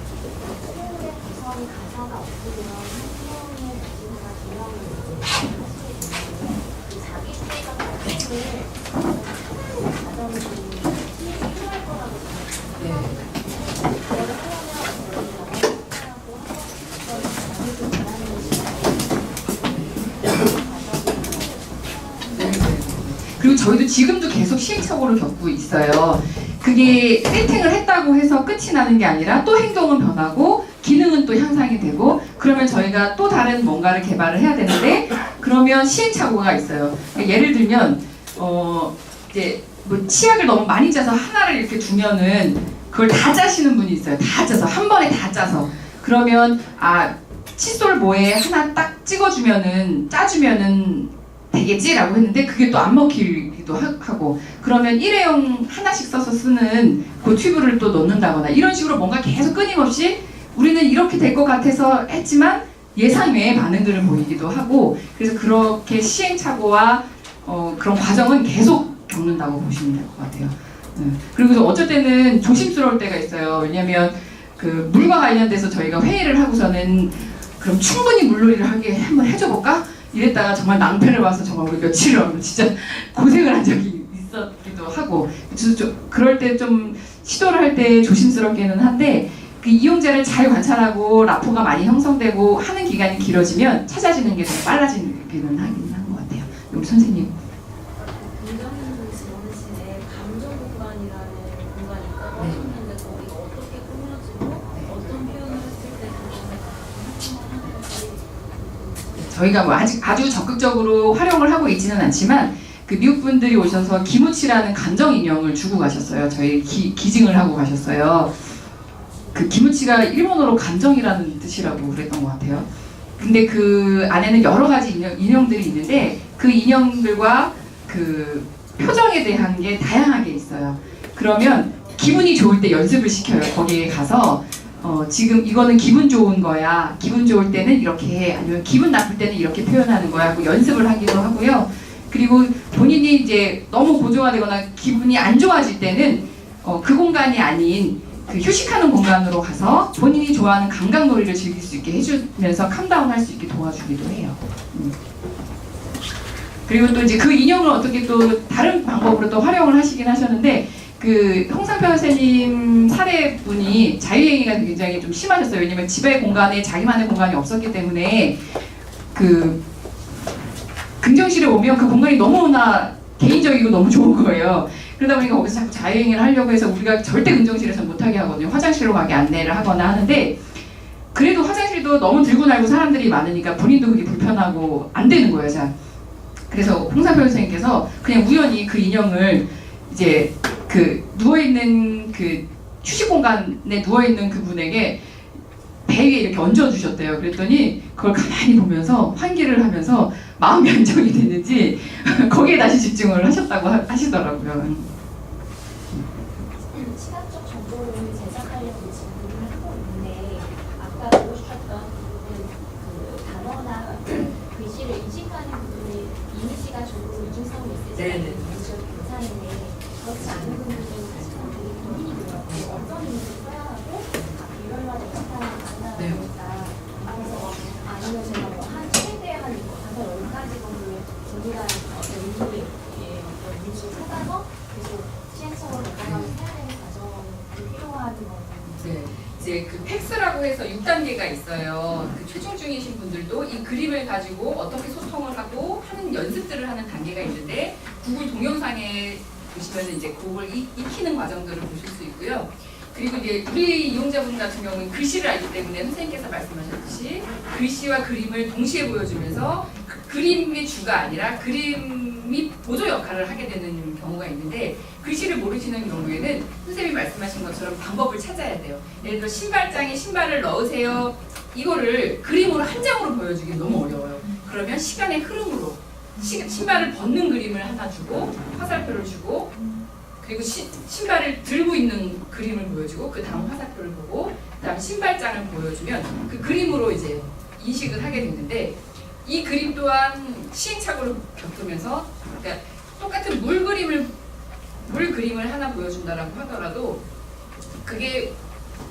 그리고 저희도 지금도 계속 시행착오를 겪고 있어요. 그게 세팅을 했다고 해서 끝이 나는 게 아니라 또 행동은 변하고 기능은 또 향상이 되고 그러면 저희가 또 다른 뭔가를 개발을 해야 되는데 그러면 시행착오가 있어요. 그러니까 예를 들면 이제 뭐 치약을 너무 많이 짜서 하나를 이렇게 두면은 그걸 다 짜시는 분이 있어요. 다 짜서 한 번에 다 짜서 그러면 칫솔 모에 하나 딱 찍어주면은 짜주면은 되겠지라고 했는데 그게 또 안 먹히기도 하고 그러면 일회용 하나씩 써서 쓰는 그 튜브를 또 넣는다거나 이런 식으로 뭔가 계속 끊임없이 우리는 이렇게 될 것 같아서 했지만 예상 외의 반응들을 보이기도 하고 그래서 그렇게 시행착오와 그런 과정은 계속 겪는다고 보시면 될 것 같아요. 그리고 어쩔 때는 조심스러울 때가 있어요. 왜냐하면 그 물과 관련돼서 저희가 회의를 하고서는 그럼 충분히 물놀이를 하게 한번 해줘볼까? 이랬다가 정말 낭패를 봐서 정말 우리 며칠을 진짜 고생을 한 적이 있었기도 하고 그래서 그럴 때 좀 시도를 할 때 조심스럽기는 한데 그 이용자를 잘 관찰하고 라포가 많이 형성되고 하는 기간이 길어지면 찾아지는 게 좀 빨라지기는 하긴 한 것 같아요. 우리 선생님. 공정님은 지원실에 감정 공간이라는 공간이 있다고 하셨는데 거기가 어떻게 꾸며지고 어떤 표현을 했을 때 그거를 활용하는지 저희가 뭐 아주 적극적으로 활용을 하고 있지는 않지만 그 미국 분들이 오셔서 기무치라는 감정 인형을 주고 가셨어요. 저희 기증을 하고 가셨어요. 그 기무치가 일본어로 감정이라는 뜻이라고 그랬던 것 같아요. 근데 그 안에는 여러 가지 인형들이 있는데 그 인형들과 그 표정에 대한 게 다양하게 있어요. 그러면 기분이 좋을 때 연습을 시켜요. 거기에 가서 지금 이거는 기분 좋은 거야. 기분 좋을 때는 이렇게 해. 아니면 기분 나쁠 때는 이렇게 표현하는 거야. 하고 연습을 하기도 하고요. 그리고 본인이 이제 너무 고조화되거나 기분이 안 좋아질 때는 그 공간이 아닌 그 휴식하는 공간으로 가서 본인이 좋아하는 감각놀이를 즐길 수 있게 해주면서 캄다운 할 수 있게 도와주기도 해요. 그리고 또 이제 그 인형을 어떻게 또 다른 방법으로 또 활용을 하시긴 하셨는데 그 홍상표 선생님 사례분이 자유행위가 굉장히 좀 심하셨어요. 왜냐면 집의 공간에 자기만의 공간이 없었기 때문에 그 긍정실에 오면 그 공간이 너무나 개인적이고 너무 좋은 거예요. 그러다 보니까 거기서 자꾸 자유행위를 하려고 해서 우리가 절대 긍정실에서 못하게 하거든요. 화장실로 가게 안내를 하거나 하는데 그래도 화장실도 너무 들고 날고 사람들이 많으니까 본인도 그게 불편하고 안 되는 거예요. 자, 그래서 홍사표 선생님께서 그냥 우연히 그 인형을 이제 그 누워있는 그 휴식 공간에 누워있는 그분에게 배 위에 이렇게 얹어주셨대요. 그랬더니 그걸 가만히 보면서 환기를 하면서 마음이 안정이 됐는지 거기에 다시 집중을 하셨다고 하시더라고요. 시각적 정보를 제작하려고 지금 노력을 하고 있는데 아까 보여주셨던 부분은 그 단어나 글씨를 인식하는 부분이 이미지가 조금 이중성이 있을 때 네네. 괜찮은데 그렇지 않은 부분은 사실은 되게 고민이 돼요. 어떤 이미지를 써야 하고 이별마다 비슷하게 만나다 네. 보니까 그래서 아니면 제가 뭐한 최대 한 5-10가지 정도의 준비한 어떤 의미의 어떤 이미지를 찾아서 계속 시행착오를 넘어가면서 해야 되는 과정이 필요한 거거든요. 네, 이제 그 팩스라고 해서 6단계가 있어요. 그 초중 중이신 분들도 이 그림을 가지고 어떻게 소통을 하고 하는 연습들을 하는 단계가 있는데 구글 동영상에 보시면 이제 그걸 익히는 과정들을 보실 수 있고요. 그리고 이제 우리 이용자분 같은 경우는 글씨를 알기 때문에 선생님께서 말씀하셨듯이 글씨와 그림을 동시에 보여주면서 그 그림의 주가 아니라 그림이 보조 역할을 하게 되는 경우가 있는데 글씨를 모르시는 경우에는 선생님이 말씀하신 것처럼 방법을 찾아야 돼요. 예를 들어 신발장에 신발을 넣으세요. 이거를 그림으로 한 장으로 보여주기 너무 어려워요. 그러면 시간의 흐름으로 신발을 벗는 그림을 하나 주고 화살표를 주고 그리고 신발을 들고 있는 그림을 보여주고 그 다음 화살표를 보고 그 다음 신발장을 보여주면 그 그림으로 이제 인식을 하게 되는데 이 그림 또한 시행착오를 겪으면서 그러니까 똑같은 물 그림을 하나 보여준다라고 하더라도 그게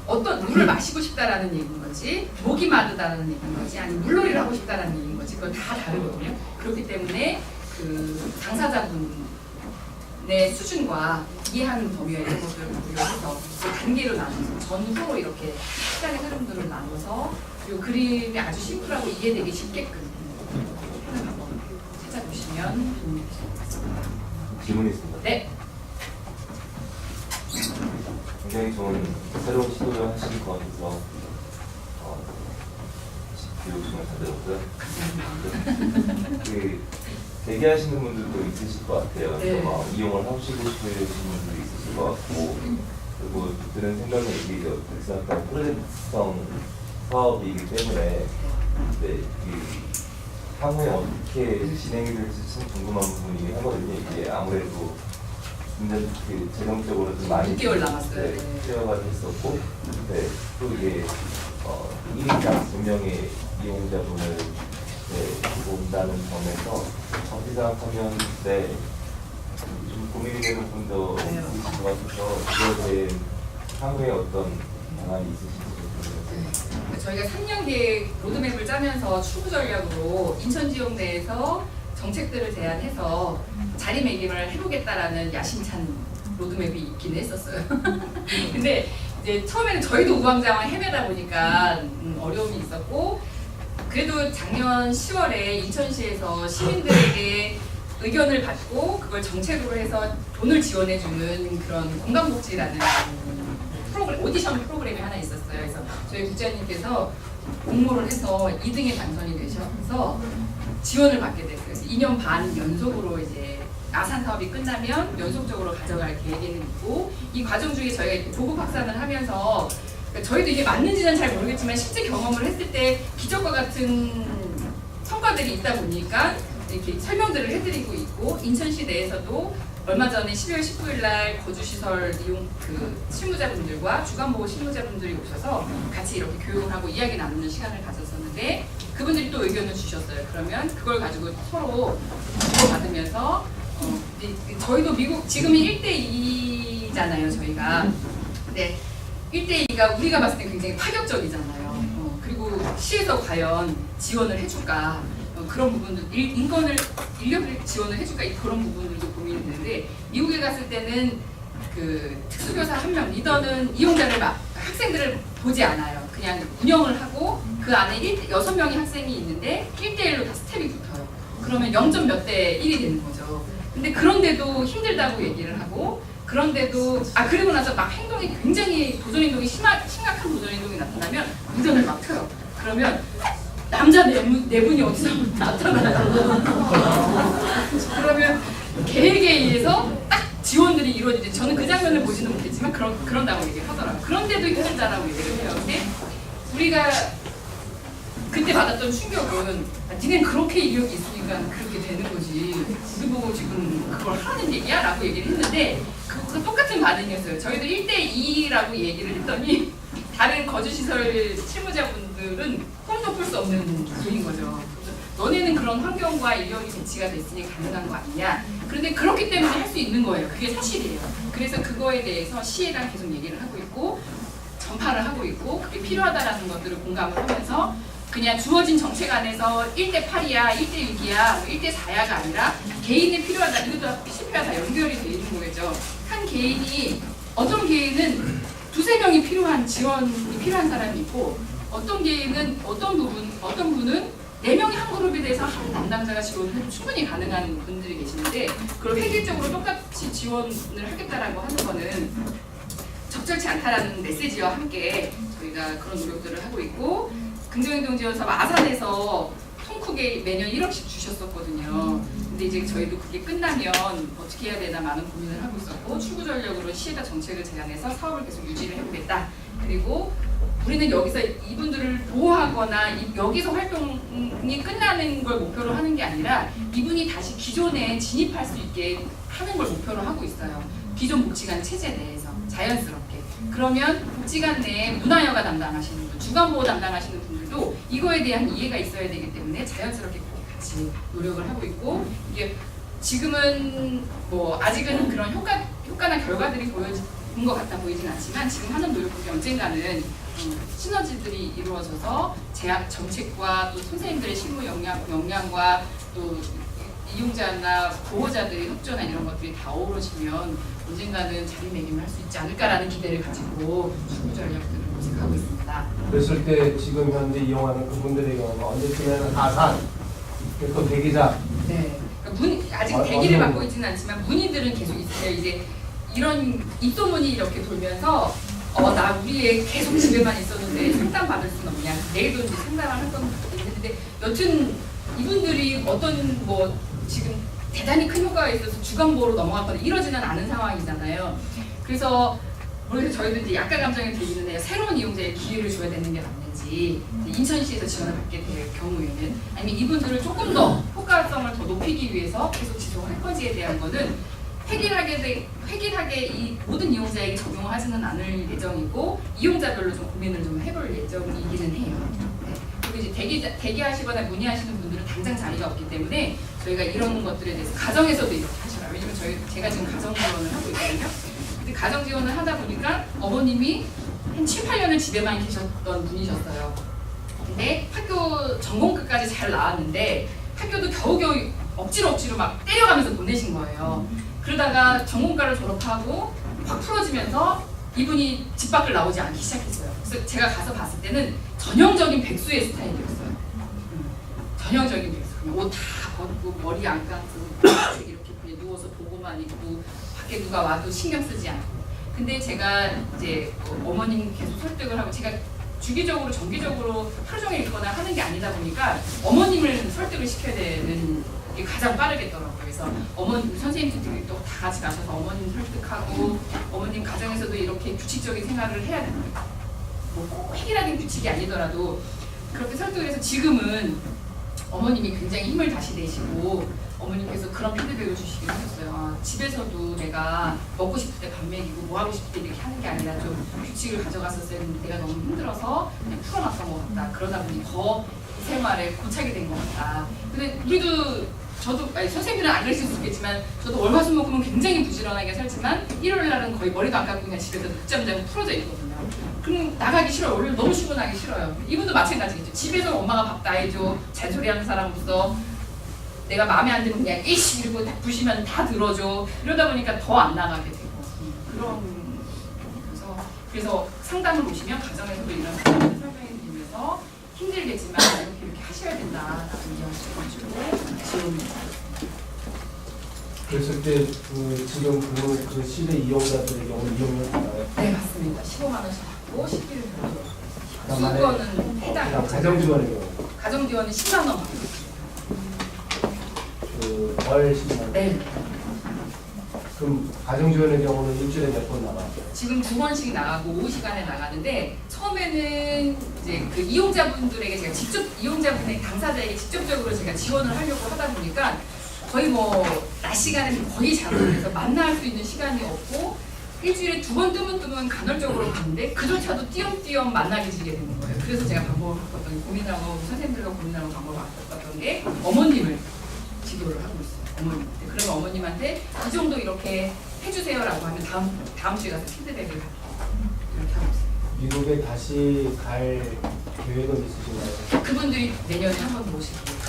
어떤 물을 마시고 싶다라는 얘기인 거지 목이 마르다는 얘기인 거지 아니면 물놀이를 하고 싶다라는 얘기인 거지 그건 다 다르거든요. 그렇기 때문에 그 당사자분의 수준과 이해하는 범위에 이런 것들을 고려해서 그 단계로 나눠서 전후로 이렇게 시간의 흐름들을 나눠서 이 그림이 아주 심플하고 이해되기 쉽게끔 하는 방법을 찾아보시면 도움이 되실 것 같습니다. 질문이 있습니다. 네. 굉장히 좋은 새로운 시도를 하신 것 같아서 교육 정말 잘 들었고요. 그 대기하시는 분들도 있으실 것 같아요. 네. 그래서 막 이용을 하시고 싶으신 분들이 있으실 것 같고 그리고 드는 생각은 이게 약간 프로젝트성 사업이기 때문에 향후에 어떻게 진행이 될지 참 궁금한 부분이긴 하거든요. 이게 아무래도 굉장히 그 재정적으로 좀 많이 6개월 남았어요. 투여가 됐었고, 또 이게 1인당 2명의 이용자분을 본다는 점에서 어떻게 생각하면 좀 고민이 되는 분도 있으실 것 같아서 그거에 대해 향후에 어떤 방안이 있으신지 궁금해요. 저희가 3년 계획 로드맵을 짜면서 추구 전략으로 인천지용대에서 정책들을 제안해서 자리매김을 해보겠다라는 야심찬 로드맵이 있긴 했었어요. 근데 이제 처음에는 저희도 우왕좌왕 헤매다 보니까 어려움이 있었고 그래도 작년 10월에 인천시에서 시민들에게 의견을 받고 그걸 정책으로 해서 돈을 지원해주는 그런 건강복지라는 프로그램, 오디션 프로그램이 하나 있었어요. 그래서 저희 국장님께서 공모를 해서 2등에 당선이 되셔서 지원을 받게 됐어요. 그래서 2년 반 연속으로 이제 아산 사업이 끝나면 연속적으로 가져갈 계획에는 있고 이 과정 중에 저희가 보급 확산을 하면서 그러니까 저희도 이게 맞는지는 잘 모르겠지만 실제 경험을 했을 때 기적과 같은 성과들이 있다 보니까 이렇게 설명들을 해드리고 있고 인천시 내에서도 얼마 전에 12월 19일 날 거주시설 이용 실무자분들과 주간보호 실무자분들이 오셔서 같이 이렇게 교육을 하고 이야기 나누는 시간을 가졌었는데 그분들이 또 의견을 주셨어요. 그러면 그걸 가지고 서로 주고받으면서 저희도 미국 지금이 1대2잖아요 저희가. 근데 1대2가 우리가 봤을 때 굉장히 파격적이잖아요. 그리고 시에서 과연 지원을 해줄까 그런 부분들 인력을 지원을 해줄까 그런 부분들도 고민이 되는데 미국에 갔을 때는 그 특수교사 한 명 리더는 이용자를 학생들을 보지 않아요. 그냥 운영을 하고 그 안에 6명의 학생이 있는데 1대1로 다 스텝이 붙어요. 그러면 0점 몇 대 1이 되는 거죠. 근데 그런데도 힘들다고 얘기를 하고 그런데도 그리고 나서 막 행동이 굉장히 도전 행동이 심각한 도전 행동이 나타나면 무전을 막 켜요. 그러면 남자 네 분이 어디서 나타나요. 그러면 계획에 의해서 딱 지원들이 이루어지지. 저는 그 장면을 보지는 못했지만 그런다고 얘기를 하더라고요. 그런데도 힘들다라고 얘기를 해요. 근데 우리가 그때 받았던 충격은 니넨 그렇게 이력이 있으니까 그렇게 되는 거지. 우리 보고 지금 그걸 하는 얘기야? 라고 얘기를 했는데 그거 똑같은 반응이었어요. 저희도 1대2라고 얘기를 했더니 다른 거주시설 실무자분들은 꿈도 꿀 수 없는 일인 거죠. 그래서 너네는 그런 환경과 인력이 배치가 됐으니 가능한 거 아니냐. 그런데 그렇기 때문에 할 수 있는 거예요. 그게 사실이에요. 그래서 그거에 대해서 시에랑 계속 얘기를 하고 있고 전파를 하고 있고 그게 필요하다라는 것들을 공감을 하면서 그냥 주어진 정책 안에서 1대8이야, 1대6이야, 1대4야가 아니라 개인이 필요하다. 이것도 PCP와 다 연결이 돼 있는 거겠죠. 한 개인이 어떤 개인은 두세 명이 필요한 지원이 필요한 사람이 있고 어떤 개인은 어떤 분은 4명이 한 그룹에 대해서 한 담당자가 지원을 해도 충분히 가능한 분들이 계시는데 그걸 획일적으로 똑같이 지원을 하겠다라고 하는 거는 적절치 않다라는 메시지와 함께 저희가 그런 노력들을 하고 있고 긍정행동지원사업 아산에서 통 크게 매년 1억씩 주셨었거든요. 근데 이제 저희도 그게 끝나면 어떻게 해야 되나 많은 고민을 하고 있었고 출구 전략으로 시에다 정책을 제안해서 사업을 계속 유지를 해보겠다. 그리고 우리는 여기서 이분들을 보호하거나 여기서 활동이 끝나는 걸 목표로 하는 게 아니라 이분이 다시 기존에 진입할 수 있게 하는 걸 목표로 하고 있어요. 기존 복지관 체제 내에서 자연스럽게. 그러면 복지관 내에 문화여가 담당하시는 분, 주간보호 담당하시는 분들도 이거에 대한 이해가 있어야 되기 때문에 자연스럽게 같이 노력을 하고 있고 이게 지금은 뭐 아직은 그런 효과나 결과들이 보여진 것 같아 보이진 않지만 지금 하는 노력들이 언젠가는 시너지들이 이루어져서 제약 정책과 또 선생님들의 실무 역량과 또 이용자나 보호자들의 협조나 이런 것들이 다 어우러지면 언젠가는 자리매김을 할 수 있지 않을까라는 기대를 가지고 출구 전략들을 모색하고 있습니다. 그랬을 때 지금 현재 이용하는 그분들의 경우는 언제쯤에는 아산, 또 대기자. 네. 그러니까 아직 대기를 받고 있지는 않지만 문의들은 계속 있어요. 이제 이런 입소문이 이렇게 돌면서 나 우리 애 계속 집에만 있었는데 상담 받을 수는 없냐. 내일도 이제 상담을 할 건 있는데 여튼 이분들이 어떤 뭐 지금 대단히 큰 효과가 있어서 주간보호로 넘어갔거나 이러지는 않은 상황이잖아요. 그래서 모르겠어요. 저희도 이제 약간 감정이 들리는데 새로운 이용자의 기회를 줘야 되는 게 맞는지 인천시에서 지원을 받게 될 경우에는 아니면 이분들을 조금 더 효과성을 더 높이기 위해서 계속 지속할 건지에 대한 거는 획일하게 이 모든 이용자에게 적용하지는 않을 예정이고 이용자별로 좀 고민을 좀 해볼 예정이기는 해요. 네. 그리고 이제 대기하시거나 문의하시는 분들은 당장 자리가 없기 때문에 저희가 이런 것들에 대해서 가정에서도 이렇게 하시라. 왜냐면 제가 지금 가정 지원을 하고 있거든요. 근데 가정 지원을 하다 보니까 어머님이 한 7, 8년을 집에만 계셨던 분이셨어요. 근데 학교 전공끝까지 잘 나왔는데 학교도 겨우겨우 억지로 막 때려가면서 보내신 거예요. 그러다가 전공과를 졸업하고 확 풀어지면서 이분이 집 밖을 나오지 않기 시작했어요. 그래서 제가 가서 봤을 때는 전형적인 백수의 스타일이었어요. 전형적인 백수. 그냥 옷 다 벗고 머리 안 감고 이렇게 그냥 누워서 보고만 있고 밖에 누가 와도 신경 쓰지 않고. 근데 제가 이제 어머님 계속 설득을 하고 제가 주기적으로 정기적으로 하루 종일 있거나 하는 게 아니다 보니까 어머님을 설득을 시켜야 되는 게 가장 빠르겠더라고요. 그래서 어머님 선생님들이 또 다 같이 가셔서 어머님 설득하고 어머님 가정에서도 이렇게 규칙적인 생활을 해야 됩니다. 뭐 꼭 획일화된 규칙이 아니더라도 그렇게 설득을 해서 지금은 어머님이 굉장히 힘을 다시 내시고 어머님께서 그런 피드백을 주시긴 하셨어요. 집에서도 내가 먹고 싶을 때 밥 먹이고 뭐 하고 싶을 때 이렇게 하는 게 아니라 좀 규칙을 가져갔었어야 했는데 내가 너무 힘들어서 그냥 풀어놨던 것 같다. 그러다 보니 더 생활에 고착이 된 것 같다. 근데 우리도 선생님들은 안 그러실 수 있겠지만 저도 월화수목금은 굉장히 부지런하게 살지만 일요일 날은 거의 머리도 안 감고 그냥 집에서 늦잠 자고 풀어져 있거든요. 그럼 나가기 싫어요. 원래 너무 출근하기 싫어요. 이분도 마찬가지겠죠. 집에서 엄마가 밥 다 해줘. 잔소리하는 사람 없어. 내가 마음에 안 들면 그냥 이씨 이러고 딱 부시면 다 들어줘. 이러다 보니까 더 안 나가게 되고 그래서 상담을 오시면 가정에서도 이런 상담을 설명해 드리면서 힘들겠지만 이렇게 하셔야 된다라는 얘기하셔가지고 지원입니다. 그랬을 때 지금 그 시대 이용자들의 경우 이용료 받나요? 네 맞습니다. 15만 원씩 받고 10개를 들어요. 그다음에 수거는 해당. 가정 지원의 경우. 가정 지원은 10만 원 받고 있어요. 그월 10만. 네. 그럼 가정 지원의 경우는 일주일에 몇 번 나가? 지금 2번씩 나가고 오후 시간에 나가는데 처음에는 이제 그 이용자분들에게 제가 직접 이용자분의 당사자에게 직접적으로 제가 지원을 하려고 하다 보니까 거의 뭐 낮 시간에 거의 잡아서 만날 수 있는 시간이 없고 일주일에 2번 뜨문뜨문 간헐적으로 갔는데 그조차도 띄엄띄엄 만나게 지게 되는 거예요. 그래서 제가 방법을 바꿨던 고민하고 선생님들과 고민하고 방법을 바꿨던 게 어머님을 지도를 하고 있어요. 어머님한테. 그러면 어머님한테 이 정도 이렇게 해주세요라고 하면 다음 주에 가서 피드백을 받고 이렇게 하고 있어요. 미국에 다시 갈 계획은 있으신가요? 그분들이 내년에 한 번 더 오실 거예요.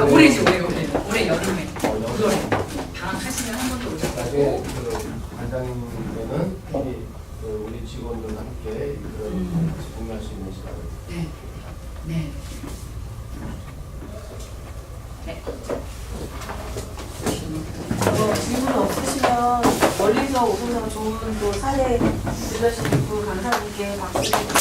올해- 올해지 올해 여름에. 여름에. 9월에 방학하시면 한 번 더 오실 나중에 거고. 그 관장님께는 우리 직원들과 함께 같이 공유할 수 있는 시간을. 네. 네. 네. 질문 없으시면 멀리서 오셔서 좋은 또 사례 들려주신 분 강사님께 박수 드립니다.